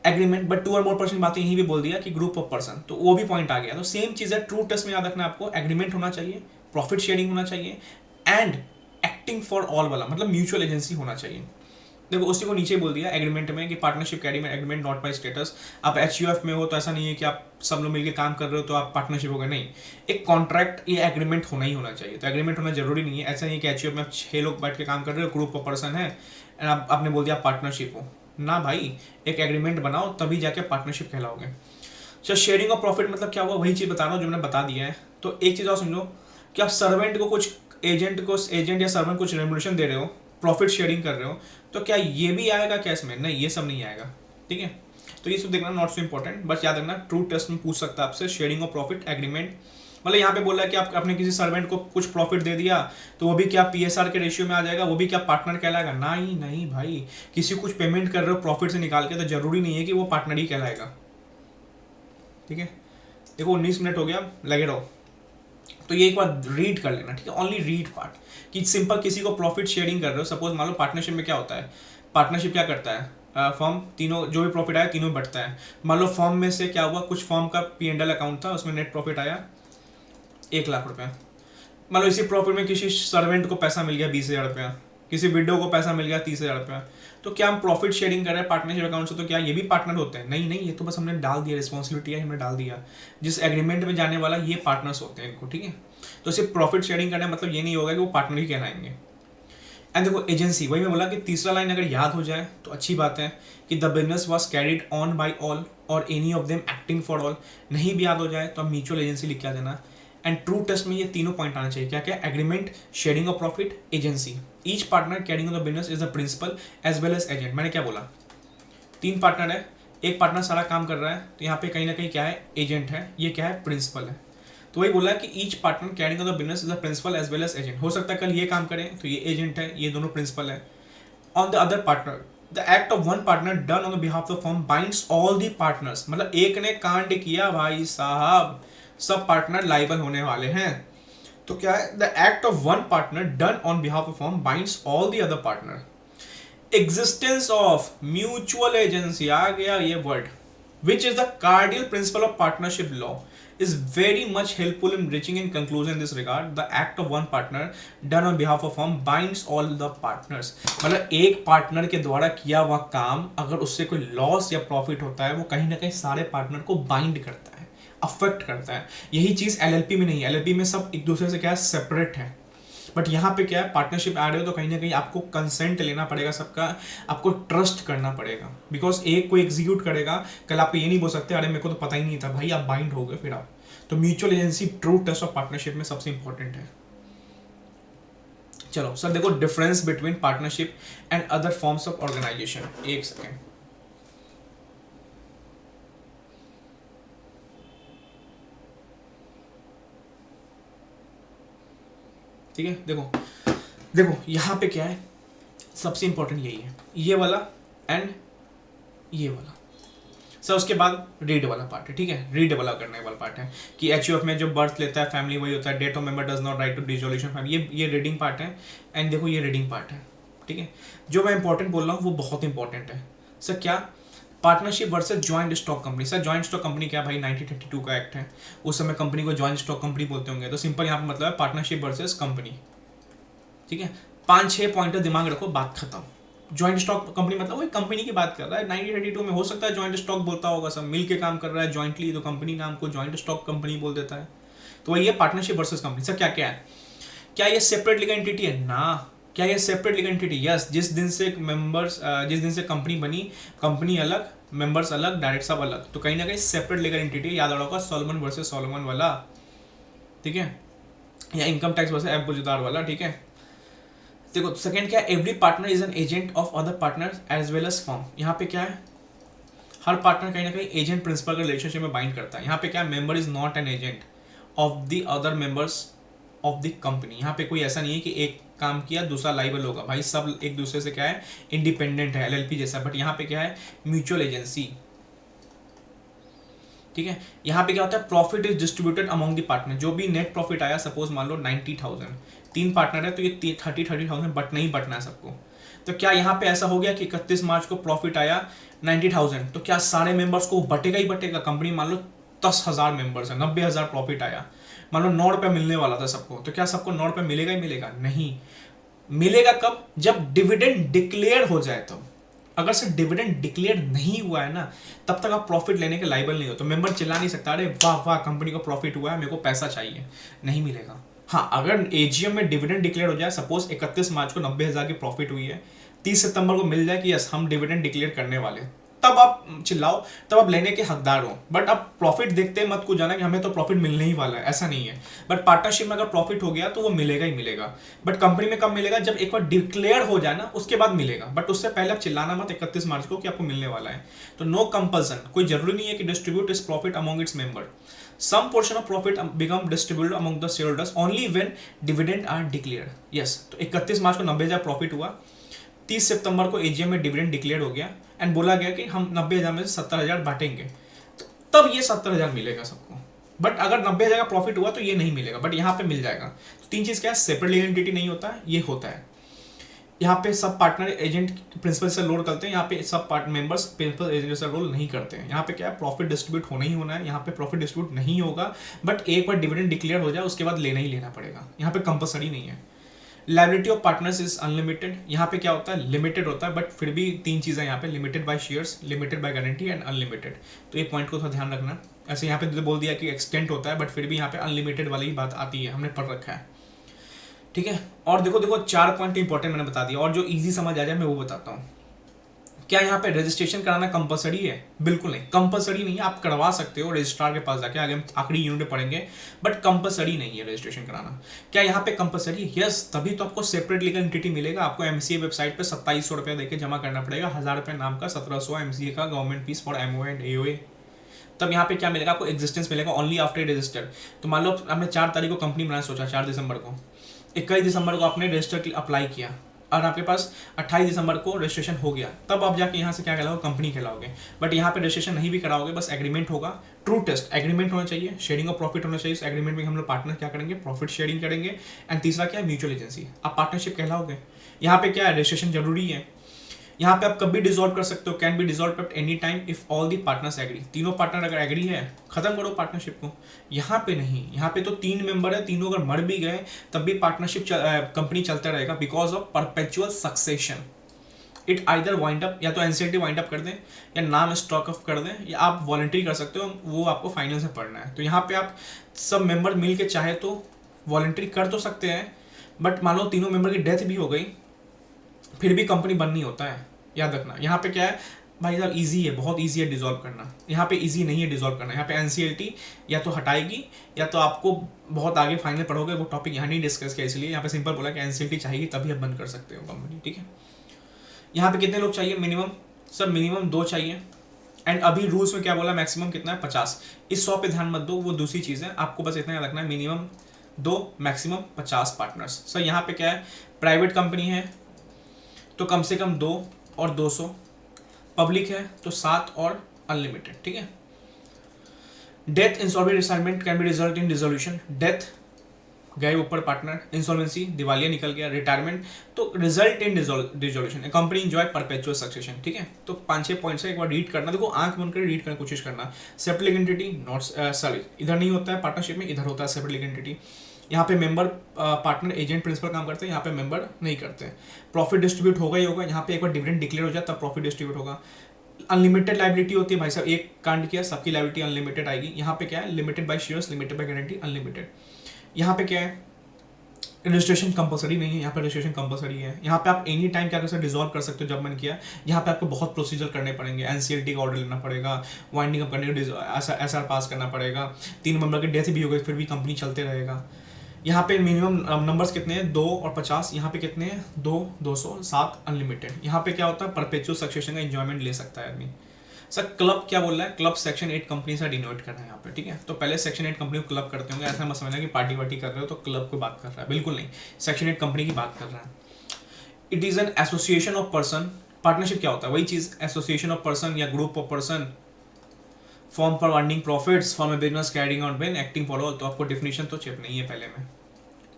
एग्रीमेंट, बट 2 और मोर पर्सन बातें यहीं भी बोल दिया कि ग्रुप ऑफ पर्सन, तो वो भी पॉइंट आ गया। तो सेम चीज है, ट्रू टेस्ट में याद रखना आपको, एग्रीमेंट होना चाहिए, प्रॉफिट शेयरिंग होना चाहिए एंड एक्टिंग फॉर ऑल वाला मतलब म्यूचुअल एजेंसी होना चाहिए। देखो उसी को नीचे बोल दिया एग्रीमेंट में कि पार्टनरशिप कैरी में एग्रीमेंट नॉट बाय स्टेटस। आप HUF में हो तो ऐसा नहीं है कि आप सब लोग मिलकर काम कर रहे हो तो आप पार्टनरशिप हो गए, नहीं, एक कॉन्ट्रैक्ट ये एग्रीमेंट होना ही होना चाहिए। तो एग्रीमेंट होना जरूरी नहीं है, ऐसा नहीं है कि HUF में 6 लोग बैठ के काम कर रहे हो, ग्रुप ऑफ पर्सन है एंड आपने बोल दिया पार्टनरशिप हो, ना भाई, एक एग्रीमेंट बनाओ तभी जाके पार्टनरशिप कहलाओगे। अच्छा शेयरिंग ऑफ प्रॉफिट मतलब क्या हुआ, वही चीज बता रहा हूँ जो मैंने बता दिया है। तो एक चीज और समझो कि आप सर्वेंट को कुछ एजेंट या सर्वेंट कुछ रेम्युनरेशन दे रहे हो, प्रॉफिट शेयरिंग कर रहे हो, तो क्या ये भी आएगा क्या इसमें, नहीं ये सब नहीं आएगा, ठीक है। तो ये सब देखना नॉट सो इंपॉर्टेंट, बस याद रखना ट्रू टेस्ट में पूछ सकता है आपसे शेयरिंग ऑफ प्रॉफिट एग्रीमेंट, मतलब यहाँ पे बोल रहा है कि आप अपने किसी सर्वेंट को कुछ प्रॉफिट दे दिया तो वो भी क्या PSR के रेशियो में आ जाएगा, वो भी क्या पार्टनर कहलाएगा, नहीं नहीं भाई, किसी कुछ पेमेंट कर रहे हो प्रॉफिट से निकाल के तो जरूरी नहीं है कि वो पार्टनर ही कहलाएगा, ठीक है। देखो 19 मिनट हो गया, लगे रहो। तो ये एक बार रीड कर लेना, ठीक है, ओनली रीड पार्ट, कि सिंपल किसी को प्रॉफिट शेयरिंग कर रहे हो। सपोज मान लो पार्टनरशिप में क्या होता है, पार्टनरशिप क्या करता है, फर्म तीनों जो भी प्रॉफिट आया तीनों में बढ़ता है। मान लो फर्म में से क्या हुआ, कुछ फर्म का P&L अकाउंट था, उसमें नेट प्रॉफिट आया 1,00,000 रुपया। मान लो इसी प्रॉफिट में किसी सर्वेंट को पैसा मिल गया 20,000 रुपया, किसी विडो को पैसा मिल गया 30,000 रुपया। तो क्या हम प्रॉफिट शेयरिंग कर रहे हैं पार्टनरशिप अकाउंट से, तो क्या ये भी पार्टनर होते हैं? नहीं नहीं, ये तो बस हमने डाल दिया, रिस्पॉन्सिबिलिटी है, हमने डाल दिया। जिस एग्रीमेंट में जाने वाला ये पार्टनर्स होते हैं इनको, ठीक है। तो सिर्फ प्रॉफिट शेयरिंग करना मतलब ये नहीं होगा कि वो पार्टनर ही कहलाएंगे। एंड देखो एजेंसी, वही मैं बोला कि तीसरा लाइन अगर याद हो जाए तो अच्छी बात है, कि the business was carried on by all or any of them acting for all. नहीं भी याद हो जाए तो आप म्यूचुअल एजेंसी लिख के आ देना। एंड ट्रू टेस्ट में ये तीनों पॉइंट आना चाहिए, क्या क्या, agreement, sharing of profit, agency. Each partner carrying on the business is the principal as well as agent. मैंने क्या बोला, 3 पार्टनर है, एक पार्टनर सारा काम कर रहा है, तो यहाँ पे कहीं ना कहीं क्या है, एजेंट है, ये क्या है, प्रिंसिपल है। तो वही बोला कि each partner carrying on the business is the principal as well as agent. हो सकता है कल ये काम करें तो ये एजेंट है, ये दोनों प्रिंसिपल है। On the other partner, the act of one partner done on the behalf of firm binds all the partners. मतलब एक ने कांड किया भाई साहब, सब पार्टनर लाइबल होने वाले हैं। तो क्या है, the act of one partner done on behalf of firm binds all the other partner. Existence of mutual agency, आ गया ये word, which is the cardinal principle of partnership law, is very much helpful in reaching in conclusion in this regard. The act of one partner done on behalf of firm binds all the partners. मतलब एक partner के द्वारा किया हुआ काम अगर उससे कोई लॉस या प्रॉफिट होता है, वो कहीं ना कहीं सारे पार्टनर को बाइंड करता है, अफेक्ट करता है। यही चीज एलएलपी में नहीं है, एलएलपी में सब एक दूसरे से क्या है, सेपरेट है। बट यहाँ पे क्या है, पार्टनरशिप आ रहे हो तो कहीं ना कहीं आपको कंसेंट लेना पड़ेगा सबका, आपको ट्रस्ट करना पड़ेगा। बिकॉज एक कोई एग्जीक्यूट करेगा, कल आपको ये नहीं बोल सकते अरे मेरे को तो पता ही नहीं था, भाई आप बाइंड हो गए फिर आप। तो mutual agency true test of partnership में सबसे इंपॉर्टेंट है। चलो सर देखो difference between partnership and other forms of organisation. एक सेकेंड, ठीक है। देखो देखो यहाँ पे क्या है, सबसे इंपॉर्टेंट यही है, ये वाला एंड ये वाला। सर उसके बाद रीड वाला पार्ट है, ठीक है, रीड वाला करने वाला पार्ट है कि एचयूएफ में जो बर्थ लेता है फैमिली वही होता है, death of member does not right to dissolution family, ये रीडिंग पार्ट है। एंड देखो ये रीडिंग पार्ट है, ठीक है। जो मैं इंपॉर्टेंट बोल रहा हूँ वो बहुत इंपॉर्टेंट है। सर क्या, partnership versus joint stock company. Sir joint stock company क्या भाई, 1932 का एक्ट है, उस समय कंपनी को जॉइंट स्टॉक कंपनी बोलते होंगे। तो सिंपल यहाँ पे मतलब है पार्टनरशिप वर्सेस कंपनी, ठीक है। 5-6 पॉइंटर दिमाग रखो, बात खत्म। जॉइंट स्टॉक कंपनी मतलब वही कंपनी की बात कर रहा है। 1932 में हो सकता है जॉइंट स्टॉक बोलता होगा, सब मिल के काम कर रहा है जॉइंटली, तो कंपनी नाम को जॉइंट स्टॉक कंपनी बोल देता है। तो वही है पार्टनरशिप वर्सेस कंपनी। सर क्या क्या है, क्या ये सेपरेट लीगल एंटिटी है ना? क्या ये सेपरेट लीगल एंटिटी? यस। जिस दिन से कंपनी बनी, कंपनी अलग, मेंबर्स अलग, डायरेक्ट सब अलग, तो कहीं ना कहीं सेपरेट लीगल एंटिटी। याद रखा सॉलोमन वर्सेस सॉलोमन वाला, ठीक है, या इनकम टैक्स वर्सेस एब्बुजदार वाला, ठीक है। देखो सेकंड क्या है, every partner is an agent of other partner as well as firm. यहाँ पे क्या है, हर पार्टनर कहीं ना कहीं एजेंट प्रिंसिपल का रिलेशनशिप में बाइंड करता है। यहाँ पे क्या है, member is not an agent of the other members of the company. यहाँ पे कोई ऐसा नहीं है कि एक काम किया दूसरा लाइबल होगा, भाई सब एक दूसरे से क्या है, इंडिपेंडेंट है, एलएलपी जैसा। बट यहाँ पे क्या है, म्यूचुअल एजेंसी, ठीक है। यहाँ पे क्या होता है, profit is distributed among the partner. जो भी नेट प्रॉफिट आया, सपोज मान लो 90,000, 3 पार्टनर है तो ये 30,000 बट नहीं बटना है सबको। तो क्या यहाँ पे ऐसा हो गया कि 31 मार्च को प्रॉफिट आया 90,000, तो क्या सारे मेंबर्स को बटेगा ही बटेगा? कंपनी मान लो 10,000 मेंबर्स है, 90,000 प्रॉफिट आया, मान लो 9 रुपये मिलने वाला था सबको, तो क्या सबको 9 रुपये मिलेगा ही मिलेगा? नहीं मिलेगा। कब? जब डिविडेंड डिक्लेयर हो जाए। तो अगर से डिविडेंड डिक्लेयर नहीं हुआ है ना, तब तक आप प्रॉफिट लेने के लायबल नहीं हो। तो मेंबर चिल्ला नहीं सकता अरे वाह वाह कंपनी को प्रॉफिट हुआ है, मेरे को पैसा चाहिए, नहीं मिलेगा। हाँ अगर एजीएम में डिविडेंड डिक्लेयर हो जाए, सपोज 31 मार्च को 90,000 की प्रॉफिट हुई है, 30 सितंबर को मिल जाए कि यस हम डिविडेंड डिक्लेयर करने वाले, तब आप चिल्लाओ, तब आप लेने के हकदार हो। बट आप प्रॉफिट देखते मत को जाना कि हमें तो प्रॉफिट मिलने ही वाला है, ऐसा नहीं है। बट पार्टनरशिप में अगर प्रॉफिट हो गया तो वो मिलेगा ही मिलेगा। बट कंपनी में कब मिलेगा? जब एक बार डिक्लेयर हो जाए ना, उसके बाद मिलेगा। बट उससे पहले आप चिल्लाना मत 31 मार्च को कि आपको मिलने वाला है। तो नो कंपल्सन, कोई जरूरी नहीं है कि डिस्ट्रीब्यूट इस profit among its member. Some portion of profit become distributed among the shareholders only when dividend are declared. Yes, तो 31 मार्च को 90,000 प्रॉफिट हुआ, 30 सितंबर को एजीएम में डिविडेंड डिक्लेयर हो गया एंड बोला गया कि हम 90,000 में से 70,000 बांटेंगे, तो तब ये 70,000 मिलेगा सबको। बट अगर 90,000 का प्रॉफिट हुआ तो ये नहीं मिलेगा, बट यहाँ पे मिल जाएगा। तो 3 चीज़ क्या है, सेपरेट लीगल एंटिटी नहीं होता है, ये होता है। यहाँ पे सब पार्टनर एजेंट प्रिंसिपल से रोल करते हैं, यहाँ पे सब मेंबर्स प्रिंसिपल एजेंट से रोल नहीं करते हैं। यहाँ पे क्या है, प्रॉफिट डिस्ट्रीब्यूट होना ही होना है, यहाँ पे प्रॉफिट डिस्ट्रीब्यूट नहीं होगा, बट एक बार डिविडेंड डिक्लेयर हो जाए उसके बाद लेना ही लेना पड़ेगा, यहाँ पे कंपलसरी नहीं है। Liability of partners is unlimited, यहाँ पे क्या होता है, लिमिटेड होता है, बट फिर भी 3 चीज़ें यहाँ पे, limited by shares, limited by guarantee and unlimited. तो ये पॉइंट को थोड़ा ध्यान रखना। ऐसे यहाँ पे बोल दिया कि एक्सटेंट होता है, बट फिर भी यहाँ पे अनलिमिटेड वाली ही बात आती है, हमने पढ़ रखा है, ठीक है। और देखो 4 पॉइंट इंपॉर्टेंट मैंने बता दिया, और जो इजी समझ आ जाए मैं वो बताता हूँ। क्या यहाँ पे रजिस्ट्रेशन कराना कंपलसरी है? बिल्कुल नहीं, कंपलसरी नहीं है, आप करवा सकते हो रजिस्ट्रार के पास जाके, आगे हम आखिरी यूनिट में पढ़ेंगे, बट कंपलसरी नहीं है रजिस्ट्रेशन कराना। क्या यहाँ पे कंपलसरी है? यस, तभी तो आपको सेपरेट लीगल एंटिटी मिलेगा। आपको एमसीए वेबसाइट पे 2700 रुपये देके जमा करना पड़ेगा, 1000 रुपये नाम का, 1700 एमसीए का government fees for MOA and AOA. तब यहाँ पे क्या मिलेगा आपको, एग्जिस्टेंस मिलेगा ओनली आफ्टर रजिस्टर्ड। तो मान लो आपने 4 तारीख को कंपनी बनाना सोचा, 4 दिसंबर को, 21 दिसंबर को आपने रजिस्टर के अप्लाई किया, और आपके पास 28 दिसंबर को रजिस्ट्रेशन हो गया, तब आप जाके यहाँ से क्या कहलाओगे, कंपनी कहलाओगे। बट यहाँ पे रजिस्ट्रेशन नहीं भी कराओगे, बस एग्रीमेंट होगा, ट्रू टेस्ट एग्रीमेंट होना चाहिए, शेयरिंग ऑफ प्रॉफिट होना चाहिए। इस एग्रीमेंट में हम लोग पार्टनर क्या करेंगे, प्रॉफिट शेयरिंग करेंगे। एंड तीसरा क्या है, म्यूचुअल एजेंसी, आप पार्टनरशिप कहलाओगे। यहाँ पे क्या है, रजिस्ट्रेशन जरूरी है। यहाँ पे आप कभी डिसॉल्व कर सकते हो, can be dissolve at any time if all the partners agree. तीनों पार्टनर अगर एग्री है, खत्म करो पार्टनरशिप को। यहाँ पे नहीं, यहाँ पे तो 3 मेंबर है, तीनों अगर मर भी गए तब भी पार्टनरशिप कंपनी चलता रहेगा, because of perpetual succession. It either wind up, या तो एनसीएलटी वाइंड अप कर दें, या नाम स्टॉक ऑफ कर दें, या आप वॉलंटरी कर सकते हो, वो आपको फाइनल से पढ़ना है। तो यहाँ पे आप सब मेंबर मिल के चाहे तो वॉलंटरी कर तो सकते हैं, बट मान लो तीनों मेंबर की डेथ भी हो गई, फिर भी कंपनी बन नहीं होता है, याद रखना। यहाँ पे क्या है भाई साहब, इजी है, बहुत इजी है डिसॉल्व करना। यहाँ पे इजी नहीं है डिसॉल्व करना, यहाँ पे एनसीएलटी या तो हटाएगी, या तो आपको बहुत आगे फाइनल पढ़ोगे, वो टॉपिक यहाँ नहीं डिस्कस किया, इसलिए यहाँ पे सिंपल बोला कि एनसीएलटी चाहिए तभी आप बंद कर सकते हो कंपनी, ठीक है। यहाँ पे कितने लोग चाहिए मिनिमम? सर मिनिमम 2 चाहिए। एंड अभी रूल्स में क्या बोला, मैक्सिमम कितना है, 50। इस 100 पे ध्यान मत दो, वो दूसरी चीज़ है, आपको बस इतना याद रखना है, मिनिमम 2 मैक्सिमम 50 पार्टनर्स। सर यहाँ पे क्या है, प्राइवेट कंपनी है तो कम से कम 2 और 200, पब्लिक है तो 7 और अनलिमिटेड, ठीक है। Death, insolvency, retirement can be result in dissolution. Death गए ऊपर पार्टनर, इंसॉल्वेंसी दिवालिया निकल गया, रिटायरमेंट तो result in dissolution, company enjoy perpetual succession, ठीक है। तो 5-6 पॉइंट्स है, एक बार रीड करना, देखो आंख बंद कर रीड करने की कोशिश करना। Separate legal entity not, sorry इधर नहीं होता है पार्टनरशिप में, इधर होता है सेपरेट लीगल एंटिटी। यहाँ पे मेंबर पार्टनर एजेंट प्रिंसिपल काम करते हैं, यहाँ पे मेंबर नहीं करते हैं। प्रॉफिट डिस्ट्रीब्यूट होगा ही होगा, यहाँ पे एक बार डिविडेंड डिक्लेयर हो जाए तब प्रॉफिट डिस्ट्रीब्यूट होगा। अनलिमिटेड लाइबिलिटी होती है भाई साहब, एक कांड किया सबकी लाइबिलिटी अनलिमिटेड आएगी। यहाँ पे क्या है, limited by shares, limited by guarantee, unlimited. यहाँ पे क्या है, रजिस्ट्रेशन कंपलसरी नहीं है, यहाँ पे रजिस्ट्रेशन कंपलसरी है। यहाँ पे आप एनी टाइम क्या कर सकते हो, डिसॉल्व कर सकते हो जब मन किया। यहाँ पे आपको बहुत प्रोसीजर करने पड़ेंगे, एनसीएलटी का ऑर्डर लेना पड़ेगा, वाइंडिंग अप करने एसआर पास करना पड़ेगा, 3 मेंबर की डेथ भी हो गई फिर भी कंपनी चलते रहेगा। यहाँ पे मिनिमम नंबर्स कितने हैं, 2 और 50। यहाँ पे कितने हैं, 2, 200, 7 अनलिमिटेड। यहाँ पे क्या होता है, परपेचुअल सक्सेशन का एंजॉयमेंट ले सकता है आदमी। सर क्लब क्या बोल रहा है, क्लब सेक्शन 8 कंपनी से डिनोट करना है यहाँ पे, ठीक है। तो पहले सेक्शन 8 कंपनी को क्लब करते होंगे, ऐसा मत समझना कि पार्टी वार्टी कर रहे हो तो क्लब को बात कर रहा है, बिल्कुल नहीं, सेक्शन 8 कंपनी की बात कर रहा है। It is an association of person. Partnership क्या होता है, वही चीज, एसोसिएशन ऑफ पर्सन या group of person form for earning profits from A business carrying out when acting for all. तो आपको डेफिनेशन तो चेप नहीं है पहले में।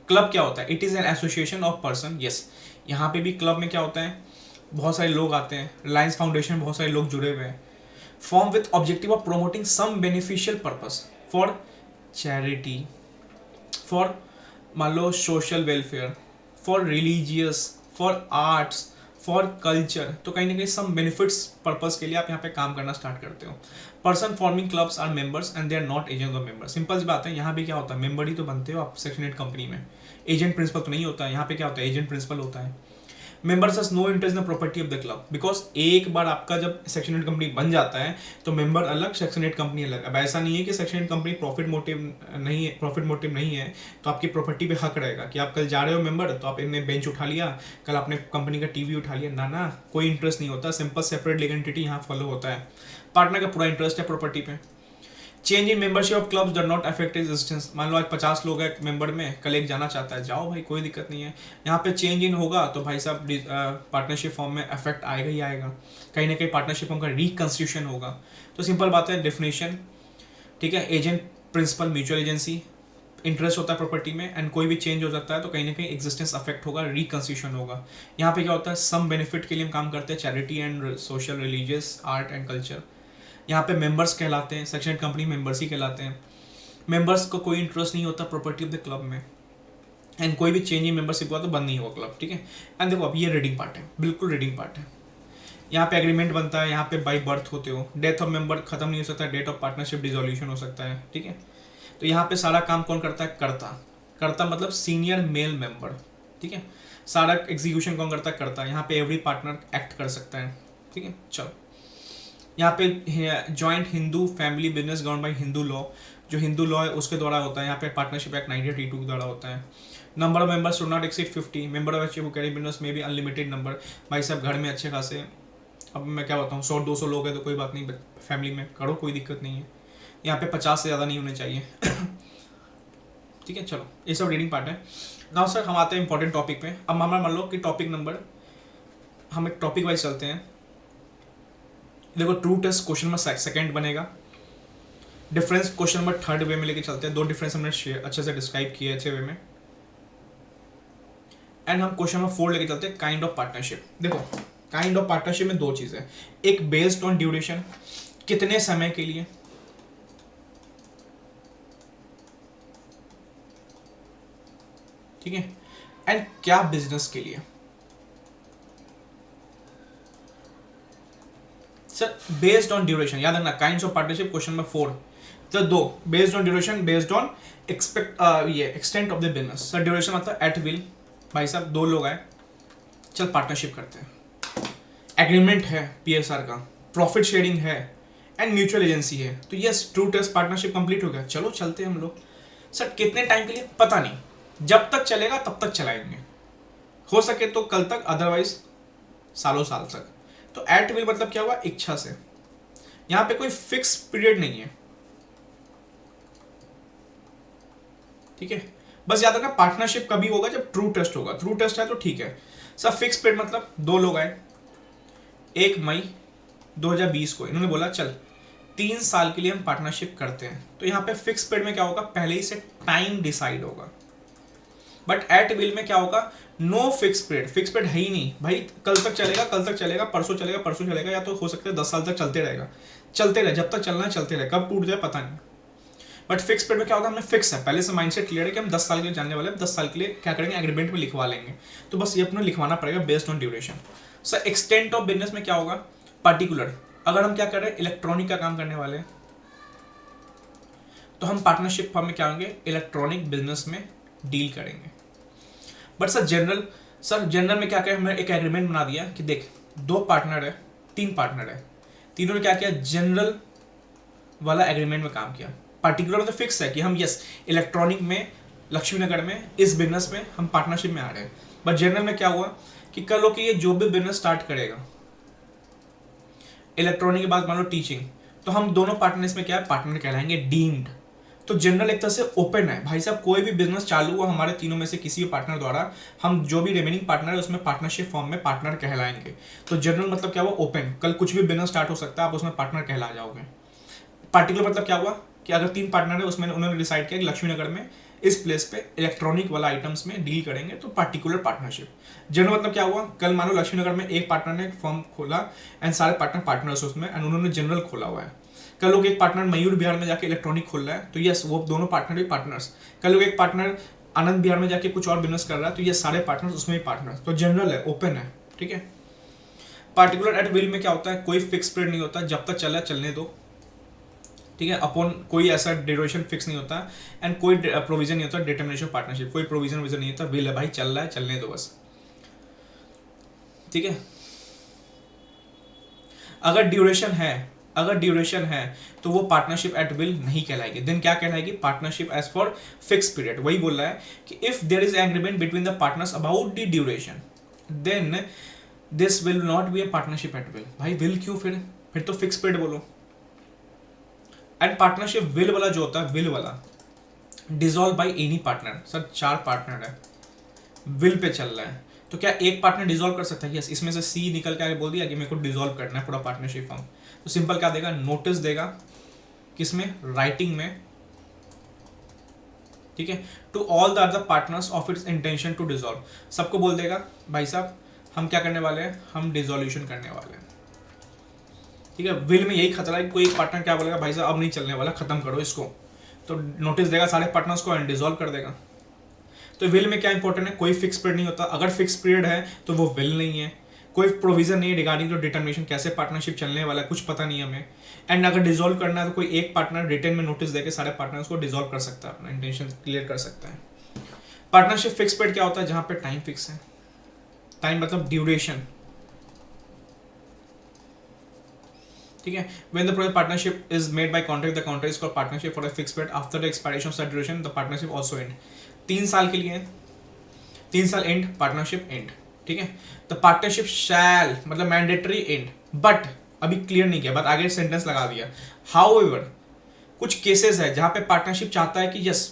क्लब क्या होता है, it is an association of person, yes. यहाँ पे भी क्लब में क्या होता है, बहुत सारे लोग आते हैं, रिलायंस फाउंडेशन में बहुत सारे लोग जुड़े हुए हैं। Form with objective of promoting some beneficial purpose for charity, for मान लो social welfare, for religious, for arts, for culture. तो कहीं ना कहीं सम बेनिफिट्स पर्पस के लिए आप यहाँ पे काम करना स्टार्ट करते हो। Person forming clubs are members and they are not agent of member. Simple सी बात है, यहाँ पे क्या होता है, मेंबर ही तो बनते हो आप सेक्शन 8 कंपनी में, एजेंट प्रिंसिपल तो नहीं होता है। यहाँ पे क्या होता है, एजेंट प्रिंसिपल होता है। Members has no interest in the property of the club, because एक बार आपका जब सेक्शन 8 कंपनी बन जाता है तो मेंबर अलग, सेक्शन 8 कंपनी अलग। अब ऐसा नहीं है कि सेक्शन 8 कंपनी प्रॉफिट मोटिव नहीं है तो आपकी प्रॉपर्टी पे हक रहेगा कि आप कल जा रहे हो मेंबर तो आप इन्हें बेंच उठा लिया, कल आपने कंपनी का टीवी उठा लिया, ना कोई इंटरेस्ट नहीं होता। सिंपल सेपरेट लीगल एंटिटी यहाँ फॉलो होता है। पार्टनर का पूरा इंटरेस्ट है प्रॉपर्टी पे। Change in membership of clubs डर नॉट अफेक्ट एग्जिस्टेंस। मान लो आज 50 लोग हैं मेंबर में, कल एक जाना चाहता है, जाओ भाई कोई दिक्कत नहीं है। यहाँ पे चेंज इन होगा तो भाई साहब पार्टनरशिप फॉर्म में अफेक्ट आएगा ही आएगा, कहीं ना कहीं पार्टनरशिप फॉर्म का रिकंस्टिट्यूशन होगा। तो सिंपल बात है, डेफिनेशन, ठीक है। Agent principal mutual agency, interest होता है प्रॉपर्टी में, एंड कोई भी चेंज हो जाता है तो कहीं ना कहीं एग्जिस्टेंस अफेक्ट होगा, रिकंस्टिट्यूशन होगा। यहाँ पे क्या होता है, सम बेनिफिट के लिए हम काम करते हैं, charity and social, religious, art and culture. यहाँ पे मेंबर्स कहलाते हैं, सेक्शन कंपनी मेंबर्स ही कहलाते हैं। मेंबर्स को कोई इंटरेस्ट नहीं होता प्रॉपर्टी ऑफ द क्लब में, एंड कोई भी चेंज इन मेंबरशिप हुआ तो बंद नहीं हुआ क्लब, ठीक है। एंड देखो अब ये रीडिंग पार्ट है, बिल्कुल रीडिंग पार्ट है। यहाँ पे एग्रीमेंट बनता है, यहाँ पे बाई बर्थ होते हो, डेथ ऑफ मेंबर खत्म नहीं हो सकता, डेट ऑफ पार्टनरशिप डिसोल्यूशन हो सकता है, ठीक है। तो यहाँ पे सारा काम कौन करता है, कर्ता। कर्ता मतलब सीनियर मेल मेंबर, ठीक है। सारा एग्जीक्यूशन कौन करता है, कर्ता। यहाँ पे एवरी पार्टनर एक्ट कर सकता है, ठीक है। चलो यहाँ पे joint Hindu family business govern by Hindu law, जो हिंदू लॉ है उसके द्वारा होता है। यहाँ पे पार्टनरशिप एक्ट 1982 के द्वारा होता है। Number of members should not exceed 50, member of who carry business में भी अनलिमिटेड नंबर। भाई साहब घर में अच्छे खासे, अब मैं क्या बताऊँ, 100-200 लोग हैं तो कोई बात नहीं, फैमिली में करो, कोई दिक्कत नहीं है। यहाँ पे 50 से ज़्यादा नहीं होने चाहिए ठीक है। चलो ये सब रीडिंग पार्ट है। नाउ सर हम आते हैं इंपॉर्टेंट टॉपिक पे। अब हमारा मान लो कि टॉपिक नंबर, हम एक टॉपिक वाइज चलते हैं। देखो true test question number second बनेगा, difference question number third way में लेके चलते हैं। 2 डिफरेंस हमने अच्छे से डिस्क्राइब किए अच्छे वे में, एंड हम क्वेश्चन नंबर 4 लेके चलते हैं, काइंड ऑफ पार्टनरशिप। देखो काइंड ऑफ पार्टनरशिप में 2 चीजें, एक बेस्ड ऑन ड्यूरेशन, कितने समय के लिए, ठीक है, एंड क्या बिजनेस के लिए। सर बेस्ड ऑन ड्यूरेशन याद रखना, kinds of partnership question number 4, तो 2 based on duration, based on ये extent of the business. Sir duration मतलब एट विल, भाई साहब 2 लोग आए, चल पार्टनरशिप करते हैं, एग्रीमेंट है पीएसआर का, प्रॉफिट शेयरिंग है, एंड म्यूचुअल एजेंसी है, तो yes true test partnership complete हो गया, चलो चलते हैं हम लोग। सर कितने टाइम के लिए पता नहीं, जब तक चलेगा तब तक चलाएंगे, हो सके तो कल तक, अदरवाइज सालों साल तक। तो एट विल मतलब क्या हुआ, इच्छा से, यहां पे कोई फिक्स पीरियड नहीं है, ठीक है। बस याद रखना पार्टनरशिप कभी होगा जब ट्रू टेस्ट होगा, ट्रू टेस्ट है तो ठीक है। सर फिक्स पीरियड मतलब 2 लोग आए 1 मई 2020 को, इन्होंने बोला चल 3 साल के लिए हम पार्टनरशिप करते हैं, तो यहाँ पे फिक्स पीरियड में क्या होगा, पहले ही से टाइम डिसाइड होगा। बट एट विल में क्या होगा, no fix period, fix period है ही नहीं भाई, कल तक चलेगा, कल तक चलेगा, परसों चलेगा, परसों चलेगा, या तो हो सकता है 10 साल तक चलते रहेगा, चलते रहे, जब तक चलना है चलते रहे, कब टूट जाए पता नहीं। बट फिक्स पीरियड में क्या होगा, हमें फिक्स है, पहले से माइंडसेट क्लियर है कि हम 10 साल के लिए जानने वाले हैं, 10 साल के लिए क्या करेंगे, एग्रीमेंट में लिखवा लेंगे, तो बस ये अपना लिखवाना पड़ेगा based on duration. Sir extent of business में क्या होगा, पर्टिकुलर, अगर हम क्या कर रहे हैं, इलेक्ट्रॉनिक का काम करने वाले हैं, तो हम पार्टनरशिप फॉर्म में क्या होंगे, इलेक्ट्रॉनिक बिजनेस में डील करेंगे। बट सर जनरल में क्या करें, हमने एक एग्रीमेंट बना दिया कि देख 2 पार्टनर है, 3 पार्टनर है, तीनों ने क्या किया, जनरल वाला एग्रीमेंट में काम किया। पर्टिकुलर तो फिक्स है कि हम यस इलेक्ट्रॉनिक में, लक्ष्मीनगर में, इस बिजनेस में हम पार्टनरशिप में आ रहे हैं। बट जनरल में क्या हुआ कि कल हो कि ये जो भी बिजनेस स्टार्ट करेगा, इलेक्ट्रॉनिक के बाद मान लो टीचिंग, तो हम दोनों पार्टनर्स में क्या है, पार्टनर कहलाएंगे, डीम्ड। तो जनरल एक तरह से ओपन है, भाई साहब कोई भी बिजनेस चालू हुआ हमारे तीनों में से किसी भी पार्टनर द्वारा, हम जो भी रिमेनिंग पार्टनर है उसमें पार्टनरशिप फॉर्म में पार्टनर कहलाएंगे। तो जनरल मतलब क्या हुआ, ओपन, कल कुछ भी बिजनेस स्टार्ट हो सकता है, आप उसमें पार्टनर कहला जाओगे। पार्टिकुलर मतलब क्या हुआ कि अगर 3 पार्टनर है उसमें उन्होंने डिसाइड किया कि लक्ष्मीनगर में इस प्लेस पे इलेक्ट्रॉनिक वाला आइटम्स में डील करेंगे, तो पार्टिकुलर पार्टनरशिप। जनरल मतलब क्या हुआ, कल मानो लक्ष्मीनगर में एक पार्टनर ने फॉर्म खोला एंड सारे पार्टनर्स उसमें, एंड उन्होंने जनरल खोला हुआ है। कल लोग एक पार्टनर मयूर बिहार में जाके इलेक्ट्रॉनिक खोल रहा है, तो यस वो दोनों पार्टनर भी पार्टनर्स। कल लोग एक पार्टनर आनंद बिहार में जाके कुछ और बिजनेस कर रहा है, तो ये सारे पार्टनर्स उसमें भी पार्टनर्स। तो जनरल है, ओपन है, ठीक है। पार्टिकुलर एट विल में क्या होता है, कोई फिक्स पीरियड नहीं होता, जब तक चला चलने दो, ठीक है। अपॉन कोई ऐसा ड्यूरेशन फिक्स नहीं होता, एंड कोई प्रोविजन नहीं होता डिटर्मिनेशन पार्टनरशिप, कोई प्रोविजन नहीं होता, विल है भाई, चल रहा है, चलने दो बस, ठीक है। अगर ड्यूरेशन है तो वो पार्टनरशिप एट विल नहीं कहलाएगी, देन क्या कहलाएगी, partnership as for fix period. वही बोल रहा है कि if there is agreement between the partners about the duration, then this will not be a partnership at will. भाई विल क्यों, फिर तो फिक्स पीरियड बोलो। एंड पार्टनरशिप विल वाला जो होता है, विल वाला dissolve by any partner. Sir 4 partner है, विल पे चल रहा है, तो क्या एक पार्टनर डिसॉल्व कर सकता है, यस। इसमें से सी निकल के आगे बोल दिया कि मेरे को डिसॉल्व करना है पूरा पार्टनरशिप फॉर्म, तो सिंपल क्या देगा, नोटिस देगा, किसमें, राइटिंग में, ठीक है, to all the other partners of its intention to dissolve, सबको बोल देगा भाई साहब हम क्या करने वाले हैं, हम डिसोल्यूशन करने वाले हैं। ठीक है, विल में यही खतरा है कि कोई एक पार्टनर क्या बोलेगा, भाई साहब अब नहीं चलने वाला, खत्म करो इसको, तो नोटिस देगा सारे पार्टनर्स को एंड डिसॉल्व कर देगा। तो विल में क्या इंपॉर्टेंट है, कोई फिक्स पीरियड नहीं होता, अगर फिक्स पीरियड है तो वो विल नहीं है, कोई प्रोविजन नहीं है रिगार्डिंग टू डिटर्मिनेशन कैसे पार्टनरशिप चलने वाला है, कुछ पता नहीं है हमें। एंड अगर डिसॉल्व करना है तो कोई एक पार्टनर रिटर्न में नोटिस देके सारे पार्टनर्स को डिसॉल्व कर सकता है, अपना इंटेंशन क्लियर कर सकता है। पार्टनरशिप फिक्स पीरियड क्या होता है, जहां पे टाइम फिक्स है, टाइम मतलब ड्यूरेशन। ठीक है, when the project partnership is made by contract, the contract is called partnership for a fixed period. After the expiration of such duration, the partnership also end. 3 साल के लिए, 3 साल and, partnership and. ठीक है, the partnership शैल मतलब mandatory and, but अभी clear नहीं किया, बट आगे सेंटेंस लगा दिया। हाउएवर कुछ केसेस है जहां पे पार्टनरशिप चाहता है कि यस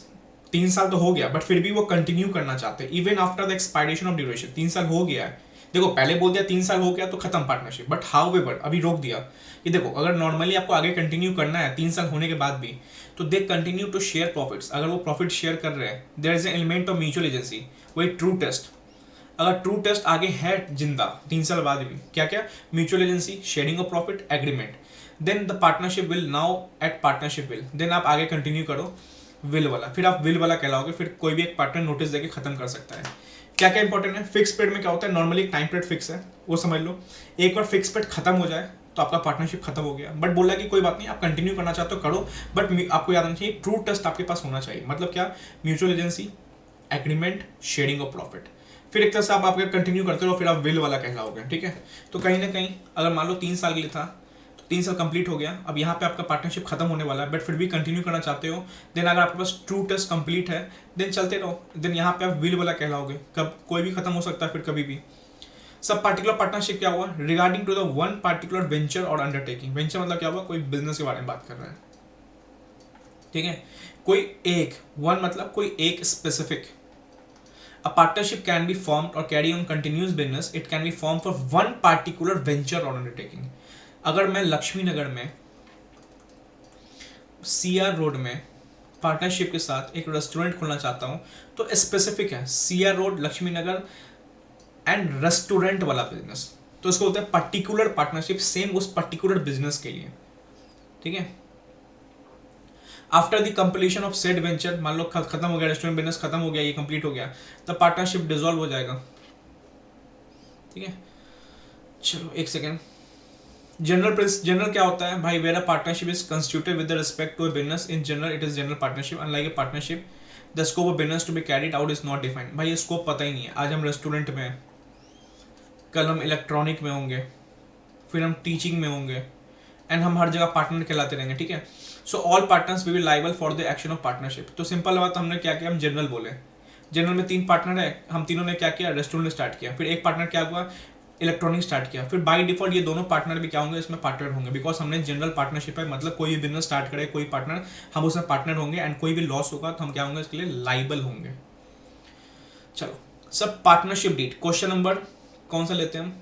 3 साल तो हो गया, बट फिर भी वो कंटिन्यू करना चाहते हैं even after the expiration of duration. 3 साल हो गया है, देखो पहले बोल दिया 3 साल हो गया तो खत्म पार्टनरशिप, बट हाउएवर अभी रोक दिया कि देखो अगर नॉर्मली आपको आगे कंटिन्यू करना है 3 साल होने के बाद भी, तो they continue to share profits. अगर वो प्रॉफिट शेयर कर रहे हैं, there is an element of mutual agency, वही ट्रू टेस्ट। अगर ट्रू टेस्ट आगे है जिंदा 3 साल बाद भी, क्या क्या, mutual agency, sharing of profit, agreement, then the partnership will now at partnership will, देन आप आगे कंटिन्यू करो विल वाला, फिर आप विल वाला कहलाओगे, फिर कोई भी एक पार्टनर नोटिस देके खत्म कर सकता है। क्या क्या इंपॉर्टेंट है, फिक्स पीरियड में क्या होता है, नॉर्मली टाइम पीरियड फिक्स है, वो समझ लो, एक बार फिक्स पीरियड खत्म हो जाए तो आपका पार्टनरशिप खत्म हो गया, बट बोला कि कोई बात नहीं आप कंटिन्यू करना चाहते हो करो, बट आपको याद रखना चाहिए ट्रू टेस्ट आपके पास होना चाहिए। मतलब क्या, mutual agency, agreement, sharing of profit, फिर एक तरह से आप आपके कंटिन्यू करते रहो, फिर आप विल वाला कहलाओगे। ठीक है, तो कहीं ना कहीं अगर मान लो 3 साल के लिए था, 3 साल कंप्लीट हो गया, अब यहाँ पे आपका पार्टनरशिप खत्म होने वाला है, बट फिर भी कंटिन्यू करना चाहते हो, देन अगर आपके पास ट्रू टेस्ट कंप्लीट है देन चलते रहो, देन यहाँ पे आप विल वाला कहलाओगे। कब कोई भी खत्म हो सकता है फिर कभी भी। सब पार्टिकुलर पार्टनरशिप क्या हुआ, regarding to the one particular venture और अंडरटेकिंग। वेंचर मतलब क्या हुआ, कोई बिजनेस के बारे में बात कर रहा है। ठीक है, कोई एक, वन मतलब कोई एक specific. A partnership can be formed or carry on continuous business. It can be formed for one particular venture or undertaking. अगर मैं लक्ष्मी नगर में CR रोड में पार्टनरशिप के साथ एक रेस्टोरेंट खोलना चाहता हूँ, तो स्पेसिफिक है CR road Lakshmi Nagar and restaurant वाला बिजनेस, तो इसको होता है पर्टिकुलर पार्टनरशिप, सेम उस पर्टिकुलर बिजनेस के लिए। ठीक है, after the completion of said venture, मान लो खत्म हो गया रेस्टोरेंट बिजनेस, खत्म हो गया, ये कंप्लीट हो गया, तब पार्टनरशिप डिसॉल्व हो जाएगा। ठीक है, चलो एक सेकेंड। जनरल क्या होता है भाई, where a partnership is constituted with respect to a business, in general it is general partnership, unlike a partnership the scope of business to be carried out is not defined. भाई ये scope पता ही नहीं है, आज हम restaurant में हैं, कल हम इलेक्ट्रॉनिक में होंगे, फिर हम टीचिंग में होंगे, एंड हम हर जगह पार्टनर कहलाते रहेंगे। ठीक है, so all partners will be liable for the action of partnership. तो सिंपल बात हमने क्या किया, हम जनरल बोले, जनरल में 3 पार्टनर है, हम तीनों ने क्या किया, रेस्टोरेंट स्टार्ट किया, फिर एक पार्टनर क्या हुआ, इलेक्ट्रॉनिक स्टार्ट किया, फिर बाय डिफॉल्ट ये दोनों पार्टनर भी क्या होंगे, इसमें पार्टनर होंगे, बिकॉज हमने जनरल पार्टनरशिप है, मतलब कोई भी बिजनेस स्टार्ट करे कोई पार्टनर, हम उसमें पार्टनर होंगे, एंड कोई भी लॉस होगा तो हम क्या होंगे, इसके लिए लाइबल होंगे। चलो सब पार्टनरशिप डीड, क्वेश्चन नंबर कौन सा लेते हैं हम,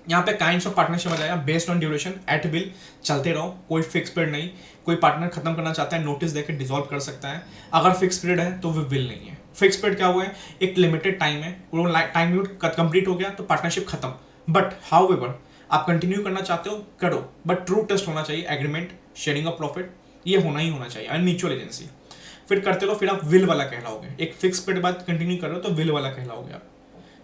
यहाँ पे काइंड्स ऑफ पार्टनरशिप आ जाएगा, based on duration, at will, चलते रहो, कोई फिक्स पीरियड नहीं, कोई पार्टनर खत्म करना चाहता है नोटिस देकर डिसॉल्व कर सकता है, अगर फिक्स पीरियड है तो वो विल नहीं है। फिक्स पीरियड क्या हुआ है, एक लिमिटेड टाइम है, वो टाइम लिमिट कंप्लीट हो गया तो पार्टनरशिप खत्म, बट हाउएवर आप कंटिन्यू करना चाहते हो करो, बट ट्रू टेस्ट होना चाहिए, एग्रीमेंट, शेयरिंग ऑफ प्रॉफिट, ये होना ही होना चाहिए, एंड म्यूचुअल एजेंसी, फिर करते रहो, फिर आप विल वाला कहलाओगे। एक फिक्स पीरियड बाद कंटिन्यू कर रहे हो तो विल वाला कहलाओगे आप।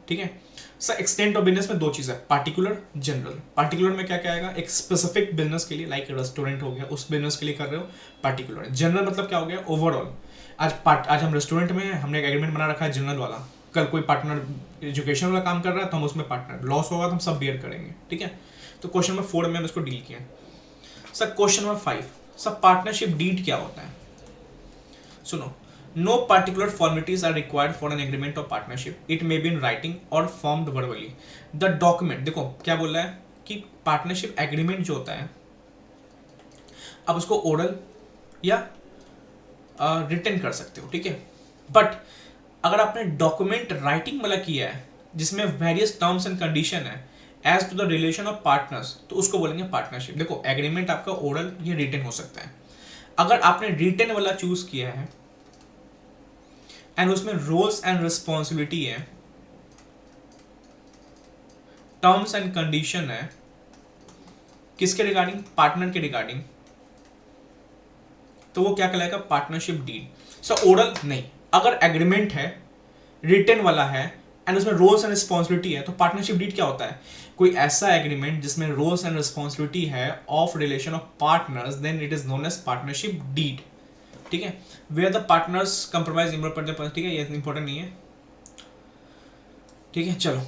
ठीक है सर, एक्सटेंट ऑफ बिजनेस में 2 चीज़ है, पार्टिकुलर, जनरल। पार्टिकुलर में क्या क्या आएगा, एक स्पेसिफिक बिजनेस के लिए, लाइक रेस्टोरेंट हो गया, उस बिजनेस के लिए कर रहे हो, पार्टिकुलर। जनरल मतलब क्या हो गया, ओवरऑल, आज हम रेस्टोरेंट में हैं, हमने एक एग्रीमेंट बना रखा है जनरल वाला, कल कोई पार्टनर एजुकेशन वाला काम कर रहा है तो हम उसमें पार्टनर, लॉस होगा तो हम सब बियर करेंगे। ठीक है, तो क्वेश्चन नंबर 4 में हम इसको डील किया। Sir question number 5, sir partnership deed क्या होता है, सुनो, no particular formalities are required for an agreement of partnership. It may be in writing or formed verbally. The document, देखो क्या बोल रहा है कि पार्टनरशिप एग्रीमेंट जो होता है, आप उसको ओरल या रिटन कर सकते हो। ठीक है, बट अगर आपने डॉक्यूमेंट राइटिंग वाला किया है जिसमें वेरियस टर्म्स एंड कंडीशन है as to the relation of partners, तो उसको बोलेंगे पार्टनरशिप। देखो एग्रीमेंट आपका ओरल या रिटन हो सकता है, अगर आपने रिटन वाला चूज किया है एंड उसमें रोल्स एंड रिस्पॉन्सिबिलिटी है, टर्म्स एंड कंडीशन है, किसके रिगार्डिंग? पार्टनर के रिगार्डिंग, तो वो क्या कहलाएगा? Partnership deed. सो ओरल नहीं, अगर एग्रीमेंट है, रिटन वाला है एंड उसमें रोल्स एंड रिस्पॉन्सिबिलिटी है, तो पार्टनरशिप डीड क्या होता है? कोई ऐसा एग्रीमेंट जिसमें रोल्स एंड रिस्पॉन्सिबिलिटी है of relation of partners, then it is known as partnership deed. ठीक है, where the partners compromise important, ठीक है, ये इंपॉर्टेंट नहीं है। ठीक है, चलो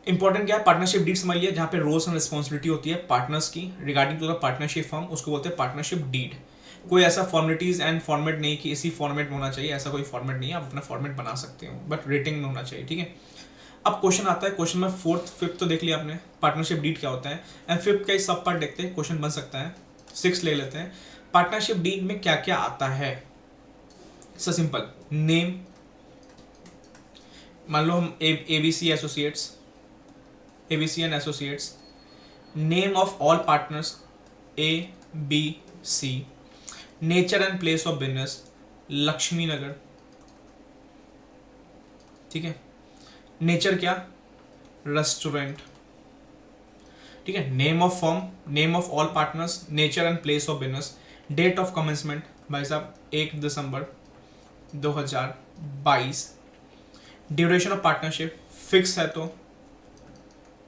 इंपॉर्टेंट क्या है? पार्टनरशिप डीड समझ लिया, जहाँ पे रोल्स एंड रिस्पॉन्सिबिलिटी होती है पार्टनर्स की regarding to the partnership firm, उसको बोलते हैं पार्टनरशिप डीड। कोई ऐसा फॉर्मेलिटीज एंड फॉर्मेट नहीं कि इसी फॉर्मेट में होना चाहिए, ऐसा कोई फॉर्मेट नहीं है, आप अपना फॉर्मेट बना सकते हो, बट रेटिंग में होना चाहिए। ठीक है, अब क्वेश्चन आता है, क्वेश्चन में फोर्थ फिफ्थ तो देख लिया आपने, पार्टनरशिप डीड क्या होता है, एंड फिफ्थ का सब पार्ट देखते हैं, क्वेश्चन बन सकता है। सिक्स ले लेते हैं, पार्टनरशिप डीड में क्या क्या आता है? सो सिंपल, नेम, मान लो हम ABC associates, ABC and Associates, name of all partners A, B, C, nature and place of business Laxmi Nagar. ठीक है, नेचर क्या? रेस्टोरेंट। ठीक है, name of firm, name of all partners, nature and place of business, date of commencement भाई साहब 1 दिसंबर 2022, duration of partnership fix है तो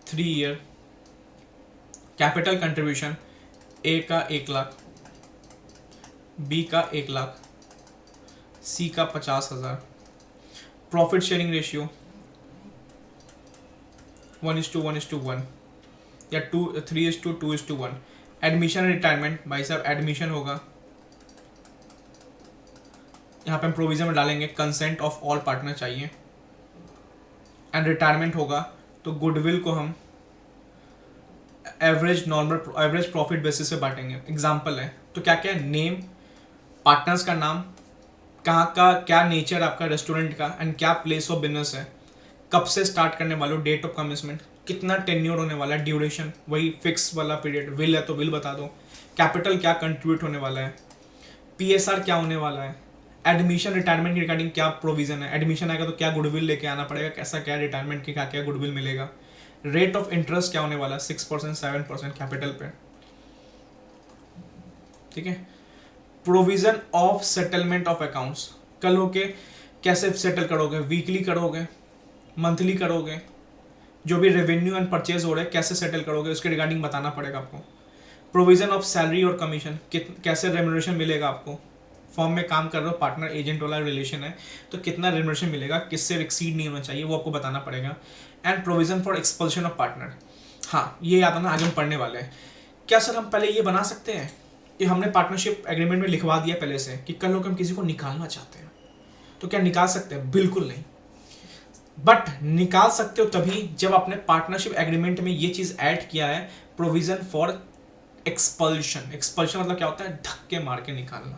3 ईयर, कैपिटल कंट्रीब्यूशन ए का 1 लाख, बी का 1 लाख, सी का 50,000, प्रॉफिट शेयरिंग रेशियो 1:1:1 या 3:2:1, एडमिशन रिटायरमेंट भाई साहब एडमिशन होगा, यहाँ पे हम प्रोविजन में डालेंगे कंसेंट ऑफ ऑल पार्टनर चाहिए, एंड रिटायरमेंट होगा तो गुडविल को हम एवरेज प्रॉफिट बेसिस पे बांटेंगे। एग्जाम्पल है तो क्या क्या है? नेम, पार्टनर्स का नाम, कहाँ का क्या नेचर आपका रेस्टोरेंट का, एंड क्या प्लेस ऑफ बिजनेस है, कब से स्टार्ट करने वाले हो, डेट ऑफ कमेंसमेंट, कितना टेन्योर होने वाला है, ड्यूरेशन वही फिक्स वाला पीरियड, विल है तो विल बता दो, कैपिटल क्या कंट्रीब्यूट होने वाला है, PSR क्या होने वाला है, एडमिशन रिटायरमेंट की रिगार्डिंग क्या प्रोविजन है, एडमिशन आएगा तो क्या गुडविल लेके आना पड़ेगा, कैसा क्या रिटायरमेंट की क्या गुडविल मिलेगा, रेट ऑफ इंटरेस्ट क्या होने वाला है, 6% 7% कैपिटल पे। ठीक है, provision of settlement of accounts, कल होके कैसे सेटल करोगे, वीकली करोगे, मंथली करोगे, जो भी रेवेन्यू एंड परचेज हो रहे हैं कैसे सेटल करोगे उसके रिगार्डिंग बताना पड़ेगा आपको। प्रोविजन ऑफ सैलरी और कमीशन, कैसे रेम्यूनरेशन मिलेगा आपको, फॉर्म में काम कर रहे हो, पार्टनर एजेंट वाला रिलेशन है तो कितना रेम्यूनरेशन मिलेगा, किससे एक्सीड नहीं होना चाहिए वो आपको बताना पड़ेगा, and provision for expulsion of partner. हाँ ये याद आना, आगे हम पढ़ने वाले हैं। क्या सर हम पहले ये बना सकते हैं कि हमने पार्टनरशिप एग्रीमेंट में लिखवा दिया पहले से कि कल लोग हम किसी को निकालना चाहते हैं तो क्या निकाल सकते हैं? बिल्कुल नहीं, बट निकाल सकते हो तभी जब आपने पार्टनरशिप एग्रीमेंट में ये चीज ऐड किया है, प्रोविजन फॉर एक्सपल्शन। एक्सपल्शन मतलब क्या होता है? धक्के मार के निकालना।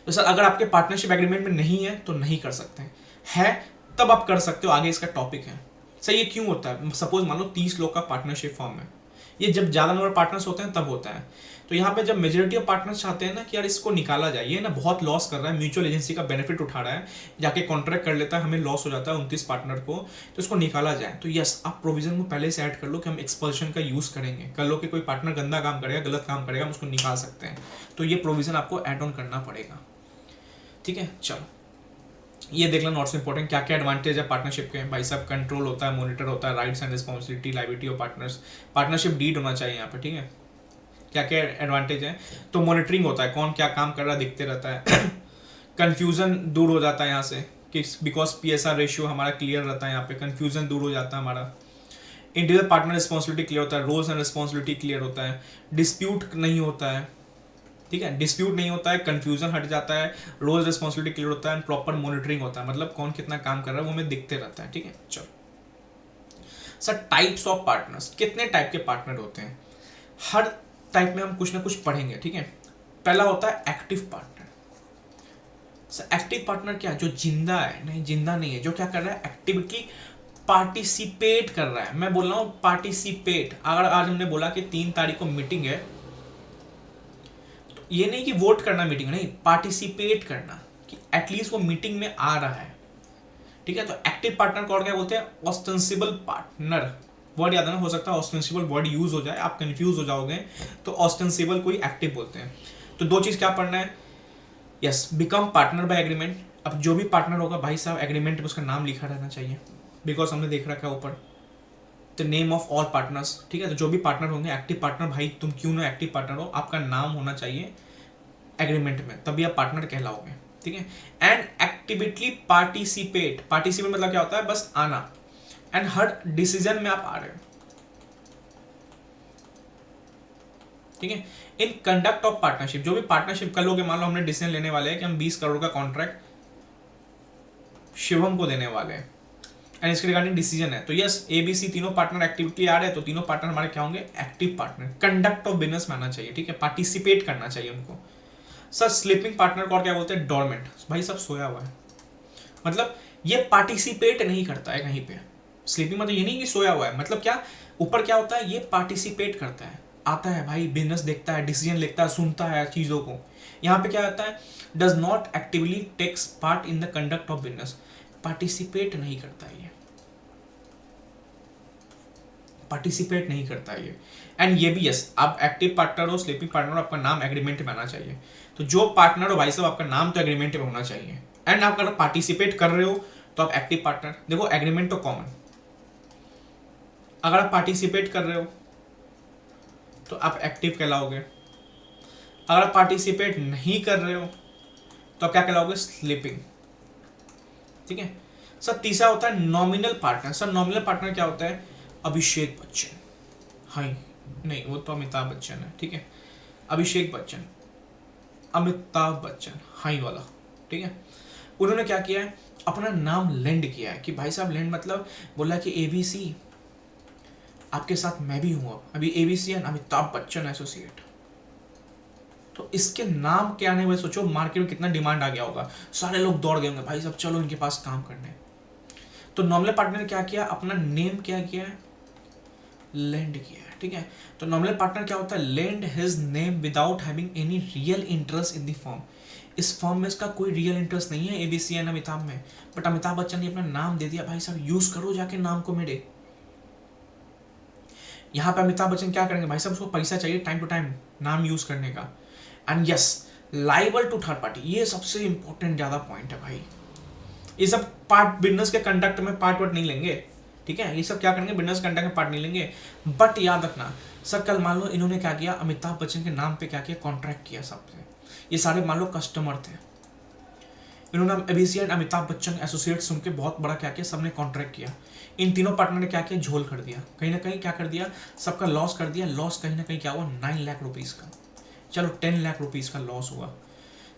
तो सर अगर आपके पार्टनरशिप एग्रीमेंट में नहीं है तो नहीं कर सकते हैं, तब आप कर सकते हो, आगे इसका टॉपिक है। सर ये क्यों होता है? सपोज मान लो 30 लोग का पार्टनरशिप फॉर्म है, ये जब ज़्यादा नंबर पार्टनर्स होते हैं तब होता है। तो यहाँ पे जब मेजोरिटी ऑफ पार्टनर्स चाहते हैं ना कि यार इसको निकाला जाए, ये ना बहुत लॉस कर रहा है, म्यूचुअल एजेंसी का बेनिफिट उठा रहा है, जाके कॉन्ट्रैक्ट कर लेता है, हमें लॉस हो जाता है 29 पार्टनर को, तो इसको निकाला जाए, तो यस आप प्रोविजन को पहले से ऐड कर लो कि हम एक्सपल्शन का यूज़ करेंगे। कर लो कि कोई पार्टनर गंदा काम करेगा, गलत काम करेगा, हम उसको निकाल सकते हैं, तो ये प्रोविजन आपको ऐड ऑन करना पड़ेगा। ठीक है, चलो ये देख लो नॉट्स इंपॉर्टेंट, क्या क्या एडवांटेज है पार्टनरशिप के। भाई साहब कंट्रोल होता है, मॉनिटर होता है, rights and responsibility, liability of partners, partnership deed होना चाहिए यहाँ पे। ठीक है, क्या क्या एडवांटेज है? तो मॉनिटरिंग होता है, कौन क्या काम कर रहा है दिखते रहता है कन्फ्यूजन दूर हो जाता है यहाँ से कि बिकॉज PSR रेशियो हमारा क्लियर रहता है, यहाँ पे कन्फ्यूजन दूर हो जाता है हमारा। इंडिविजुअल पार्टनर रिस्पॉन्सिबिलिटी क्लियर होता है, रोल्स एंड रिस्पॉन्सिबिलिटी क्लियर होता है, डिस्प्यूट नहीं होता है। ठीक है, डिस्प्यूट नहीं होता है, कंफ्यूजन हट जाता है, रोल्स रिस्पॉन्सिबिलिटी क्लियर होता है, प्रॉपर मॉनिटरिंग होता है, मतलब कौन कितना काम कर रहा है वो हमें दिखते रहता है। ठीक है, चलो सर टाइप्स ऑफ पार्टनर्स, कितने टाइप के पार्टनर होते हैं? हर टाइप में हम कुछ ना कुछ पढ़ेंगे। ठीक है, पहला होता है active partner. Sir active partner क्या है? जो जिंदा है? नहीं, जिंदा नहीं है, जो क्या कर रहा है? एक्टिविटी पार्टिसिपेट कर रहा है। मैं बोल रहा हूँ पार्टिसिपेट। अगर आज हमने बोला कि 3 तारीख को मीटिंग है, ये नहीं कि वोट करना मीटिंग, नहीं, पार्टिसिपेट करना। कि एटलीस्ट वो मीटिंग में आ रहा है, ठीक है। तो एक्टिव पार्टनर को और क्या बोलते हैं, ऑस्टेंसिबल पार्टनर। वर्ड याद है ना, हो सकता है ऑस्टेंसिबल वर्ड यूज हो जाए, आप कंफ्यूज हो जाओगे, तो ऑस्टेंसिबल को ही एक्टिव बोलते हैं। तो दो चीज क्या पढ़ना है, yes, become partner by agreement. अब जो भी पार्टनर होगा भाई साहब, एग्रीमेंट में उसका नाम लिखा रहना चाहिए, बिकॉज हमने देख रखा है ऊपर the name of all partners, ठीक है। तो जो भी पार्टनर होंगे, एक्टिव पार्टनर, भाई तुम क्यों ना एक्टिव पार्टनर हो, आपका नाम होना चाहिए एग्रीमेंट में, तभी आप पार्टनर कहलाओगे, ठीक है। एंड एक्टिविटली पार्टिसिपेट, पार्टिसिपेट मतलब क्या होता है, बस आना, एंड हर डिसीजन में आप आ रहे हो, ठीक है। इन कंडक्ट ऑफ पार्टनरशिप, जो भी पार्टनरशिप कर लोगे, मान लो हमने डिसीजन लेने वाले हैं कि हम 20 करोड़ का कॉन्ट्रैक्ट शिवम को देने वाले हैं, एंड इसके रिगार्डिंग डिसीजन है, तो यस ABC तीनों पार्टनर एक्टिविटी आ रहे हैं, तो तीनों पार्टनर हमारे क्या होंगे, active partner. Conduct of business में आना चाहिए, ठीक है, पार्टिसिपेट करना चाहिए उनको। सर स्लीपिंग पार्टनर को और क्या बोलते हैं, डोरमेंट, भाई सब सोया हुआ है, मतलब ये पार्टिसिपेट नहीं करता है कहीं पे। स्लीपिंग मतलब ये नहीं कि सोया हुआ है, मतलब क्या, ऊपर क्या होता है, ये पार्टिसिपेट करता है, आता है भाई, बिजनेस देखता है, डिसीजन लेता है, सुनता है चीज़ों को। यहाँ पे क्या होता है, does not actively takes part in the conduct of business, participate नहीं करता है ये, पार्टिसिपेट नहीं करता है ये। एंड ये भी यस, आप एक्टिव पार्टनर हो, स्लीपिंग पार्टनर हो, आपका नाम एग्रीमेंट में आना चाहिए। तो जो पार्टनर हो भाई साहब, आपका नाम तो एग्रीमेंट में होना चाहिए। एंड आप अगर पार्टिसिपेट कर रहे हो तो आप एक्टिव पार्टनर, देखो एग्रीमेंट तो कॉमन, अगर आप पार्टिसिपेट कर रहे हो तो आप एक्टिव कहलाओगे, अगर आप पार्टिसिपेट नहीं कर रहे हो तो आप क्या कहलाओगे, स्लीपिंग, ठीक है। सर तीसरा होता है nominal partner. Sir nominal partner क्या होता है, अभिषेक बच्चन, हाई नहीं वो तो अमिताभ बच्चन है, ठीक है, अभिषेक बच्चन, अमिताभ बच्चन, हाई वाला, ठीक है। उन्होंने क्या किया है, अपना नाम लेंड किया है, कि भाई साहब लेंड मतलब बोला कि ABC आपके साथ मैं भी हूं, अभी ABC and Amitabh Bachchan associate. तो इसके नाम के आने में सोचो मार्केट में कितना डिमांड आ गया होगा, सारे लोग दौड़ गए होंगे, भाई साहब चलो इनके पास काम करने। तो नॉमिनल पार्टनर ने क्या किया, अपना नेम क्या किया है, लेंड किया है, ठीक है। तो नॉमिनल पार्टनर क्या होता है, lend his name without having any real interest in the firm. इस फर्म में इसका कोई रियल इंटरेस्ट नहीं है ABC एंड अमिताभ में, बट अमिताभ बच्चन ने अपना नाम दे दिया, भाई साहब यूज करो जाके नाम को मेरे। यहाँ पे अमिताभ बच्चन क्या करेंगे, भाई साहब उसको पैसा चाहिए टाइम टू टाइम नाम यूज करने का। And yes, liable to third party, ये सबसे इंपॉर्टेंट ज्यादा पॉइंट है भाई। ये सब पार्ट बिजनेस के कंडक्ट में पार्ट वार्ट नहीं लेंगे, ठीक है, ये सब क्या करेंगे, बिजनेस कंडक्ट में पार्ट नहीं लेंगे। बट याद रखना सर, कल मान लो इन्होंने क्या किया, अमिताभ बच्चन के नाम पे क्या किया, कॉन्ट्रैक्ट किया सबसे, ये सारे मान लो कस्टमर थे, इन्होंने ABC and Amitabh Bachchan associate सुन के बहुत बड़ा क्या किया, सबने कॉन्ट्रैक्ट किया। इन तीनों पार्टनर ने क्या किया, झोल कर दिया, कहीं ना कहीं क्या कर दिया, सबका लॉस कर दिया। लॉस कहीं ना कहीं क्या हुआ, 9 लाख रुपीज़ का, चलो 10 लाख रुपीज़ का लॉस हुआ।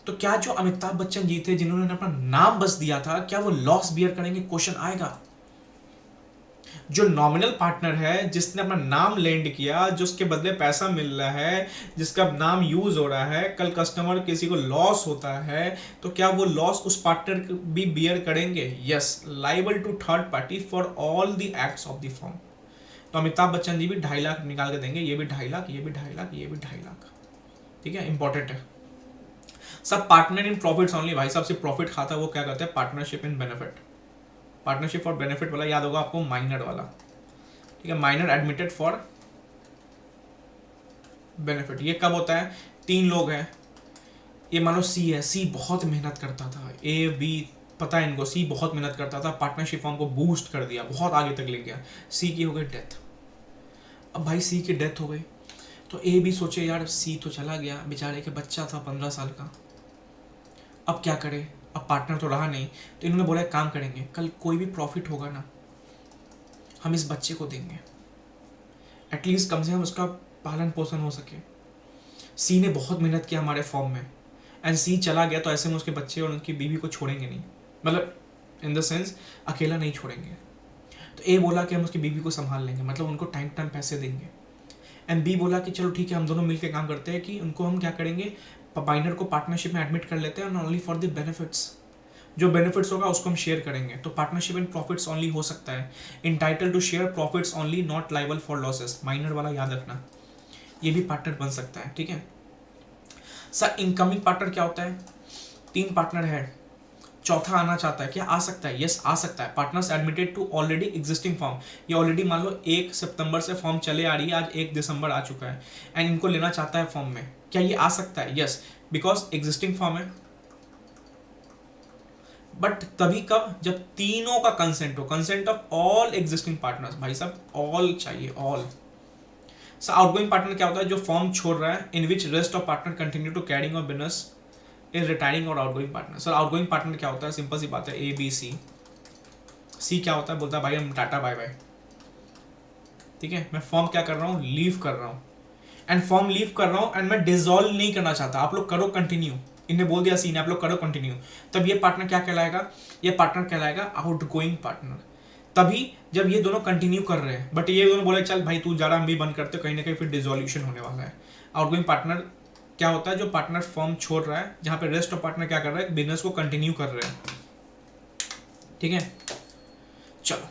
तो क्या जो अमिताभ बच्चन जी थे जिन्होंने अपना नाम बस दिया था, क्या वो लॉस बियर करेंगे, क्वेश्चन आएगा। जो नॉमिनल पार्टनर है, जिसने अपना नाम लेंड किया, जो उसके बदले पैसा मिल रहा है, जिसका नाम यूज हो रहा है, कल कस्टमर किसी को लॉस होता है तो क्या वो लॉस उस पार्टनर भी बियर करेंगे, yes, liable to third party for all the acts of the firm. तो अमिताभ बच्चन जी भी 2.5 लाख निकाल के देंगे, ये भी 2.5 लाख, ये भी 2.5 लाख, ये भी 2.5 लाख, ठीक है, इंपॉर्टेंट है। Sub partner in profits only, भाई साहब सिर्फ प्रॉफिट खाता है वो क्या करते हैं, partnership in benefit. Partnership for benefit वाला याद होगा आपको, माइनर वाला, ठीक है, माइनर एडमिटेड फॉर बेनिफिट। ये कब होता है, 3 लोग हैं, ये मान लो C है, C बहुत मेहनत करता था, A B पता है इनको, C बहुत मेहनत करता था, पार्टनरशिप फॉर्म को बूस्ट कर दिया, बहुत आगे तक ले गया, C की हो गई डेथ। अब भाई C की डेथ हो गई तो A भी सोचे यार C तो चला गया, बेचारे के बच्चा था 15 साल का, अब क्या करे, अब पार्टनर तो रहा नहीं, तो इन्होंने बोला काम करेंगे, कल कोई भी प्रॉफिट होगा ना हम इस बच्चे को देंगे, एटलीस्ट कम से कम उसका पालन पोषण हो सके। C ने बहुत मेहनत किया हमारे फॉर्म में, एंड C चला गया तो ऐसे में उसके बच्चे और उनकी बीवी को छोड़ेंगे नहीं, मतलब इन द सेंस अकेला नहीं छोड़ेंगे। तो A बोला कि हम उसकी बीवी को संभाल लेंगे, मतलब उनको टाइम टाइम पैसे देंगे। एंड B बोला कि चलो ठीक है, हम दोनों मिलकर काम करते हैं कि उनको हम क्या करेंगे, माइनर को पार्टनरशिप में एडमिट कर लेते हैं, and only for the benefits, जो बेनिफिट्स होगा उसको हम शेयर करेंगे। तो पार्टनरशिप इन प्रॉफिट्स ओनली हो सकता है, entitled to share profits only, not liable for losses. Minor वाला याद रखना, ये भी पार्टनर बन सकता है, ठीक है। सर इनकमिंग पार्टनर क्या होता है, 3 पार्टनर है, चौथा आना चाहता है, क्या आ सकता है? यस आ सकता है। Partners admitted to already existing firm, ये ऑलरेडी मान लो 1 सितंबर से फॉर्म चले आ रही है, आज 1 दिसंबर आ चुका है एंड इनको लेना चाहता है फॉर्म में, क्या ये आ सकता है? यस, बिकॉज एग्जिस्टिंग फॉर्म है। बट तभी कब? जब तीनों का कंसेंट हो, consent of all existing partners. भाई साहब ऑल चाहिए, ऑल। सर आउटगोइंग पार्टनर क्या होता है? जो फॉर्म छोड़ रहा है, in which rest of partner continue to carrying of business is retiring or outgoing partner. Sir outgoing partner क्या होता है? सिंपल सी बात है, ए बी सी। सी क्या होता है? बोलता है भाई हम टाटा बाय बाय, ठीक है, मैं फॉर्म क्या कर रहा हूँ? लीव कर रहा हूँ, एंड फॉर्म लीव कर रहा हूँ एंड मैं डिसॉल्व नहीं करना चाहता, आप लोग करो कंटिन्यू। इन्हें बोल दिया सी ने आप लोग करो कंटिन्यू, तब ये पार्टनर क्या कहलाएगा? ये पार्टनर कहलाएगा आउटगोइंग पार्टनर। तभी जब ये दोनों कंटिन्यू कर रहे हैं, बट ये दोनों बोले चल भाई तू जा रहा, हम भी बंद करते, कहीं ना कहीं फिर डिसोल्यूशन होने वाला है। आउटगोइंग पार्टनर क्या होता है? जो पार्टनर फॉर्म छोड़ रहा है, जहां पे रेस्ट ऑफ पार्टनर क्या कर रहा है? बिजनेस को कंटिन्यू कर रहे हैं, ठीक है। चलो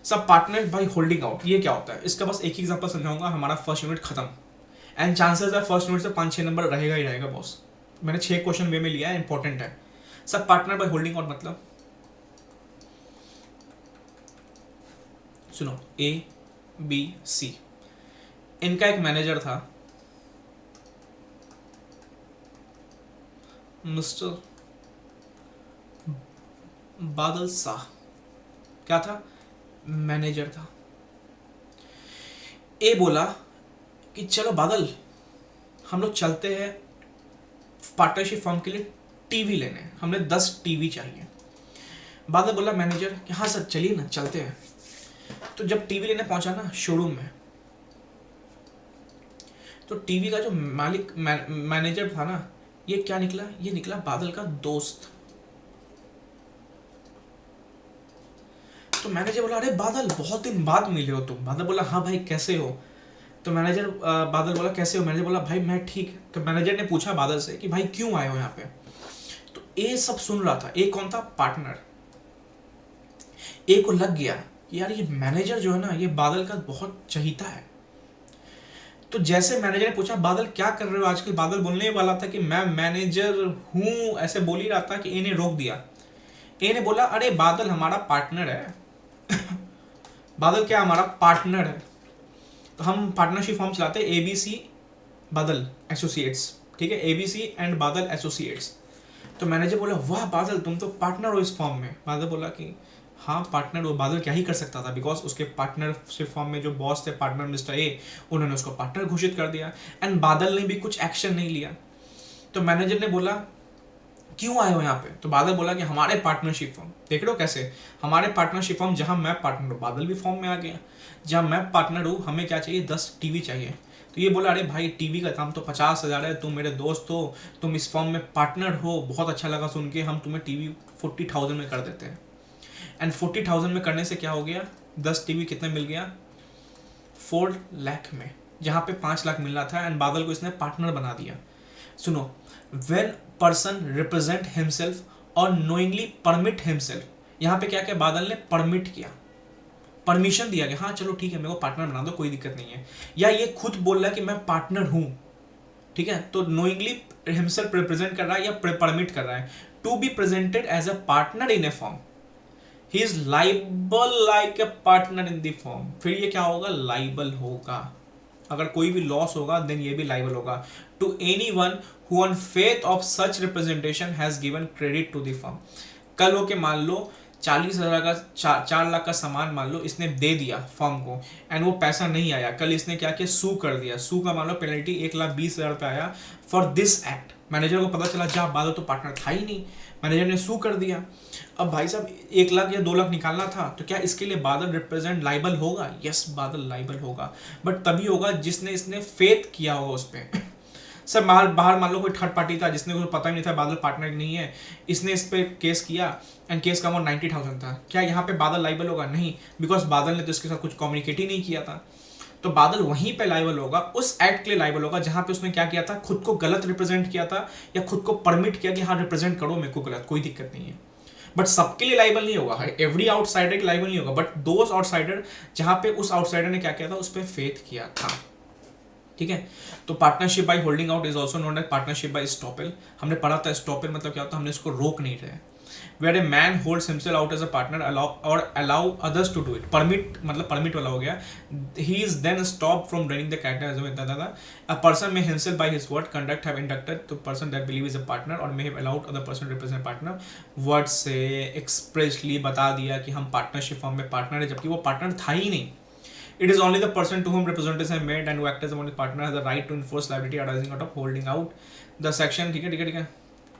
sub partner by holding out, ये क्या होता है? इसका बस एक ही एग्जांपल समझाऊंगा, हमारा फर्स्ट यूनिट खत्म। एंड चांसेस है फर्स्ट यूनिट से 5-6 नंबर रहेगा ही रहेगा बॉस। मैंने 6 क्वेश्चन वे में लिया है, इंपॉर्टेंट है। Sub partner by holding out मतलब सुनो, ए बी सी, इनका एक मैनेजर था मिस्टर बादल शाह। क्या था? मैनेजर था। ए बोला कि चलो बादल हम लोग चलते हैं पार्टनरशिप फॉर्म के लिए टीवी लेने, हमें 10 टीवी चाहिए। बादल बोला मैनेजर कि हाँ सर चलिए ना चलते हैं। तो जब टीवी लेने पहुंचा ना शोरूम में, तो टीवी का जो मालिक मैनेजर था ना, ये क्या निकला? ये निकला बादल का दोस्त। तो मैनेजर बोला अरे बादल बहुत दिन बाद मिले हो तुम। बादल बोला हाँ भाई कैसे हो? तो मैनेजर बादल बोला कैसे हो? मैनेजर बोला भाई मैं ठीक। तो मैनेजर ने पूछा बादल से कि भाई क्यों आए हो यहाँ पे? तो ए सब सुन रहा था। ए कौन था? पार्टनर। ए को लग गया कि यार ये मैनेजर जो है ना, ये बादल का बहुत चहीता है। तो जैसे मैनेजर ने पूछा बादल क्या कर रहे हो आजकल, बादल बोलने वाला था कि मैं मैनेजर हूं, ऐसे बोल ही रहा था कि ए ने रोक दिया। ए ने बोला अरे बादल हमारा पार्टनर है। बादल क्या? हमारा पार्टनर है। तो हम पार्टनरशिप फॉर्म चलाते हैं एबीसी बादल एसोसिएट्स, ठीक है, एबीसी एंड बादल एसोसिएट्स। तो मैनेजर बोला वाह बादल तुम तो पार्टनर हो इस फॉर्म में। बादल बोला कि हाँ पार्टनर हो। बादल क्या ही कर सकता था, बिकॉज उसके पार्टनरशिप फॉर्म में जो बॉस थे पार्टनर मिस्टर ए, उन्होंने उसको पार्टनर घोषित कर दिया एंड बादल ने भी कुछ एक्शन नहीं लिया। तो मैनेजर ने बोला क्यों आए हो यहाँ पे? तो बादल बोला कि हमारे पार्टनरशिप फॉर्म, देख रहे हो कैसे, हमारे पार्टनरशिप फॉर्म जहां मैं पार्टनर हूँ, बादल भी फॉर्म में आ गया, जहां मैं पार्टनर हूँ हमें क्या चाहिए? 10 टीवी चाहिए। तो ये बोला अरे भाई टीवी का दाम तो 50,000 है, तुम मेरे दोस्त हो, तुम इस फॉर्म में पार्टनर हो, बहुत अच्छा लगा सुन के, हम तुम्हें टीवी 40,000 में कर देते हैं। एंड 40,000 में करने से क्या हो गया? 10 टीवी कितने मिल गया? 4 लाख में, जहाँ पे 5 लाख मिलना था। एंड बादल को इसने पार्टनर बना दिया। सुनो, when person represent himself और knowingly permit himself, यहाँ पे क्या क्या बादल ने परमिट किया, परमिशन दिया कि हाँ चलो ठीक है मेरे को पार्टनर बना दो, कोई दिक्कत नहीं है। या ये खुद बोल रहा है कि मैं पार्टनर हूँ, ठीक है, तो knowingly himself रिप्रेजेंट कर रहा है या परमिट कर रहा है to be presented as a partner in a firm, he is liable like a partner in the firm. फिर ये क्या होगा? लाइबल होगा। अगर कोई भी लॉस होगा देन ये भी लाइबल होगा to anyone who on faith of such representation has given credit to the firm। कल हो के मान लो 40,000 का 4 लाख का सामान मान लो इसने दे दिया फर्म को एंड वो पैसा नहीं आया, कल इसने क्या किया? सू कर दिया। सू का मान लो पेनल्टी 1,20,000 रुपये आया फॉर दिस एक्ट। मैनेजर को पता चला जा बादल तो पार्टनर था ही नहीं, मैनेजर ने सू कर दिया। अब भाई साहब 1 लाख या 2 लाख निकालना था, तो क्या इसके लिए बादल रिप्रेजेंट लाइबल होगा? यस बादल लाइबल होगा, बट तभी होगा जिसने इसने फेथ किया होगा उस पर। सर बाहर मान लो कोई थर्ड पार्टी था जिसने को पता ही नहीं था बादल पार्टनर नहीं है, इसने इस पे केस किया एंड केस का अमाउंट 90,000 था, क्या यहाँ पे बादल लाइबल होगा? नहीं, बिकॉज बादल ने तो इसके साथ कुछ कम्युनिकेट ही नहीं किया था। तो बादल वहीं पे लाइबल होगा, उस एक्ट के लिए लाइबल होगा जहां पे उसने क्या किया था? खुद को गलत रिप्रेजेंट किया था या खुद को परमिट किया कि हाँ रिप्रेजेंट करो मेरे को गलत, कोई दिक्कत नहीं है। बट सबके लिए लाइबल नहीं होगा, एवरी आउटसाइडर के लाइबल नहीं होगा, बट दोज आउटसाइडर जहां पे उस आउटसाइडर ने क्या किया था? उस पर फेथ किया था, ठीक है। तो partnership by holding out is also known as partnership by estoppel. हमने पढ़ा था स्टॉपेल मतलब क्या होता है, हमने इसको रोक नहीं रहे। Where a man holds himself out as a partner allow others to do it, permit मतलब परमिट वाला हो गया। He is then stop from running the character. A person may himself by his word conduct have inducted to person that believe is a partner or may have allowed other person to represent partner. Word से expressly बता दिया कि हम partnership form में partner है, जबकि वो partner था ही नहीं। It is only the person to whom representatives are made and who act as among his partner has the right to enforce liability arising out of holding out the section। ठीक है ठीक है ठीक है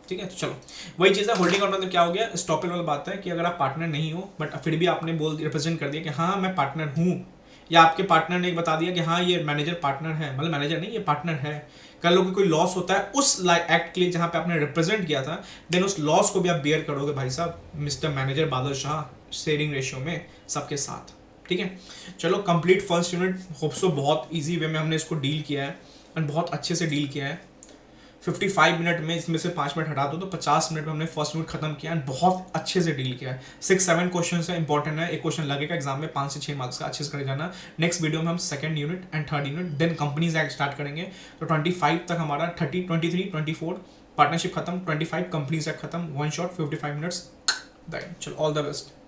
ठीक है। तो चलो वही चीज़ है, होल्डिंग आउट मतलब क्या हो गया, स्टॉपेल वाला बात है कि अगर आप पार्टनर नहीं हो बट फिर भी आपने बोल रिप्रेजेंट कर दिया कि हाँ मैं पार्टनर हूँ, या आपके पार्टनर ने बता दिया कि हाँ ये मैनेजर पार्टनर है, मतलब मैनेजर नहीं ये पार्टनर है। कल लोग कोई लॉस होता है उस एक्ट के लिए जहाँ पे आपने रिप्रेजेंट किया था, देन उस लॉस को भी आप बेयर करोगे भाई साहब, मिस्टर मैनेजर बादल शाह, शेयरिंग रेशियो में सबके साथ। ठीक है। चलो complete first unit, hope so बहुत इजी वे में हमने इसको डील किया है एंड बहुत अच्छे से डील किया है। 55 मिनट में इसमें से 5 मिनट हटा दो तो 50 मिनट में हमने फर्स्ट यूनिट खत्म किया एंड बहुत अच्छे से डील किया है। 6-7 क्वेश्चन है, इंपॉर्टेंट है, एक क्वेश्चन लगेगा एग्जाम में 5 से 6 मार्क्स का, अच्छे से कर जाना। नेक्स्ट वीडियो में हम second unit and third unit then companies act start करेंगे। तो 25 तक हमारा 30, 23, 24 पार्टनरशिप खत्म, 25 कंपनीज एक्ट खत्म, वन शॉट 55 मिनट्स। चलो ऑल द बेस्ट।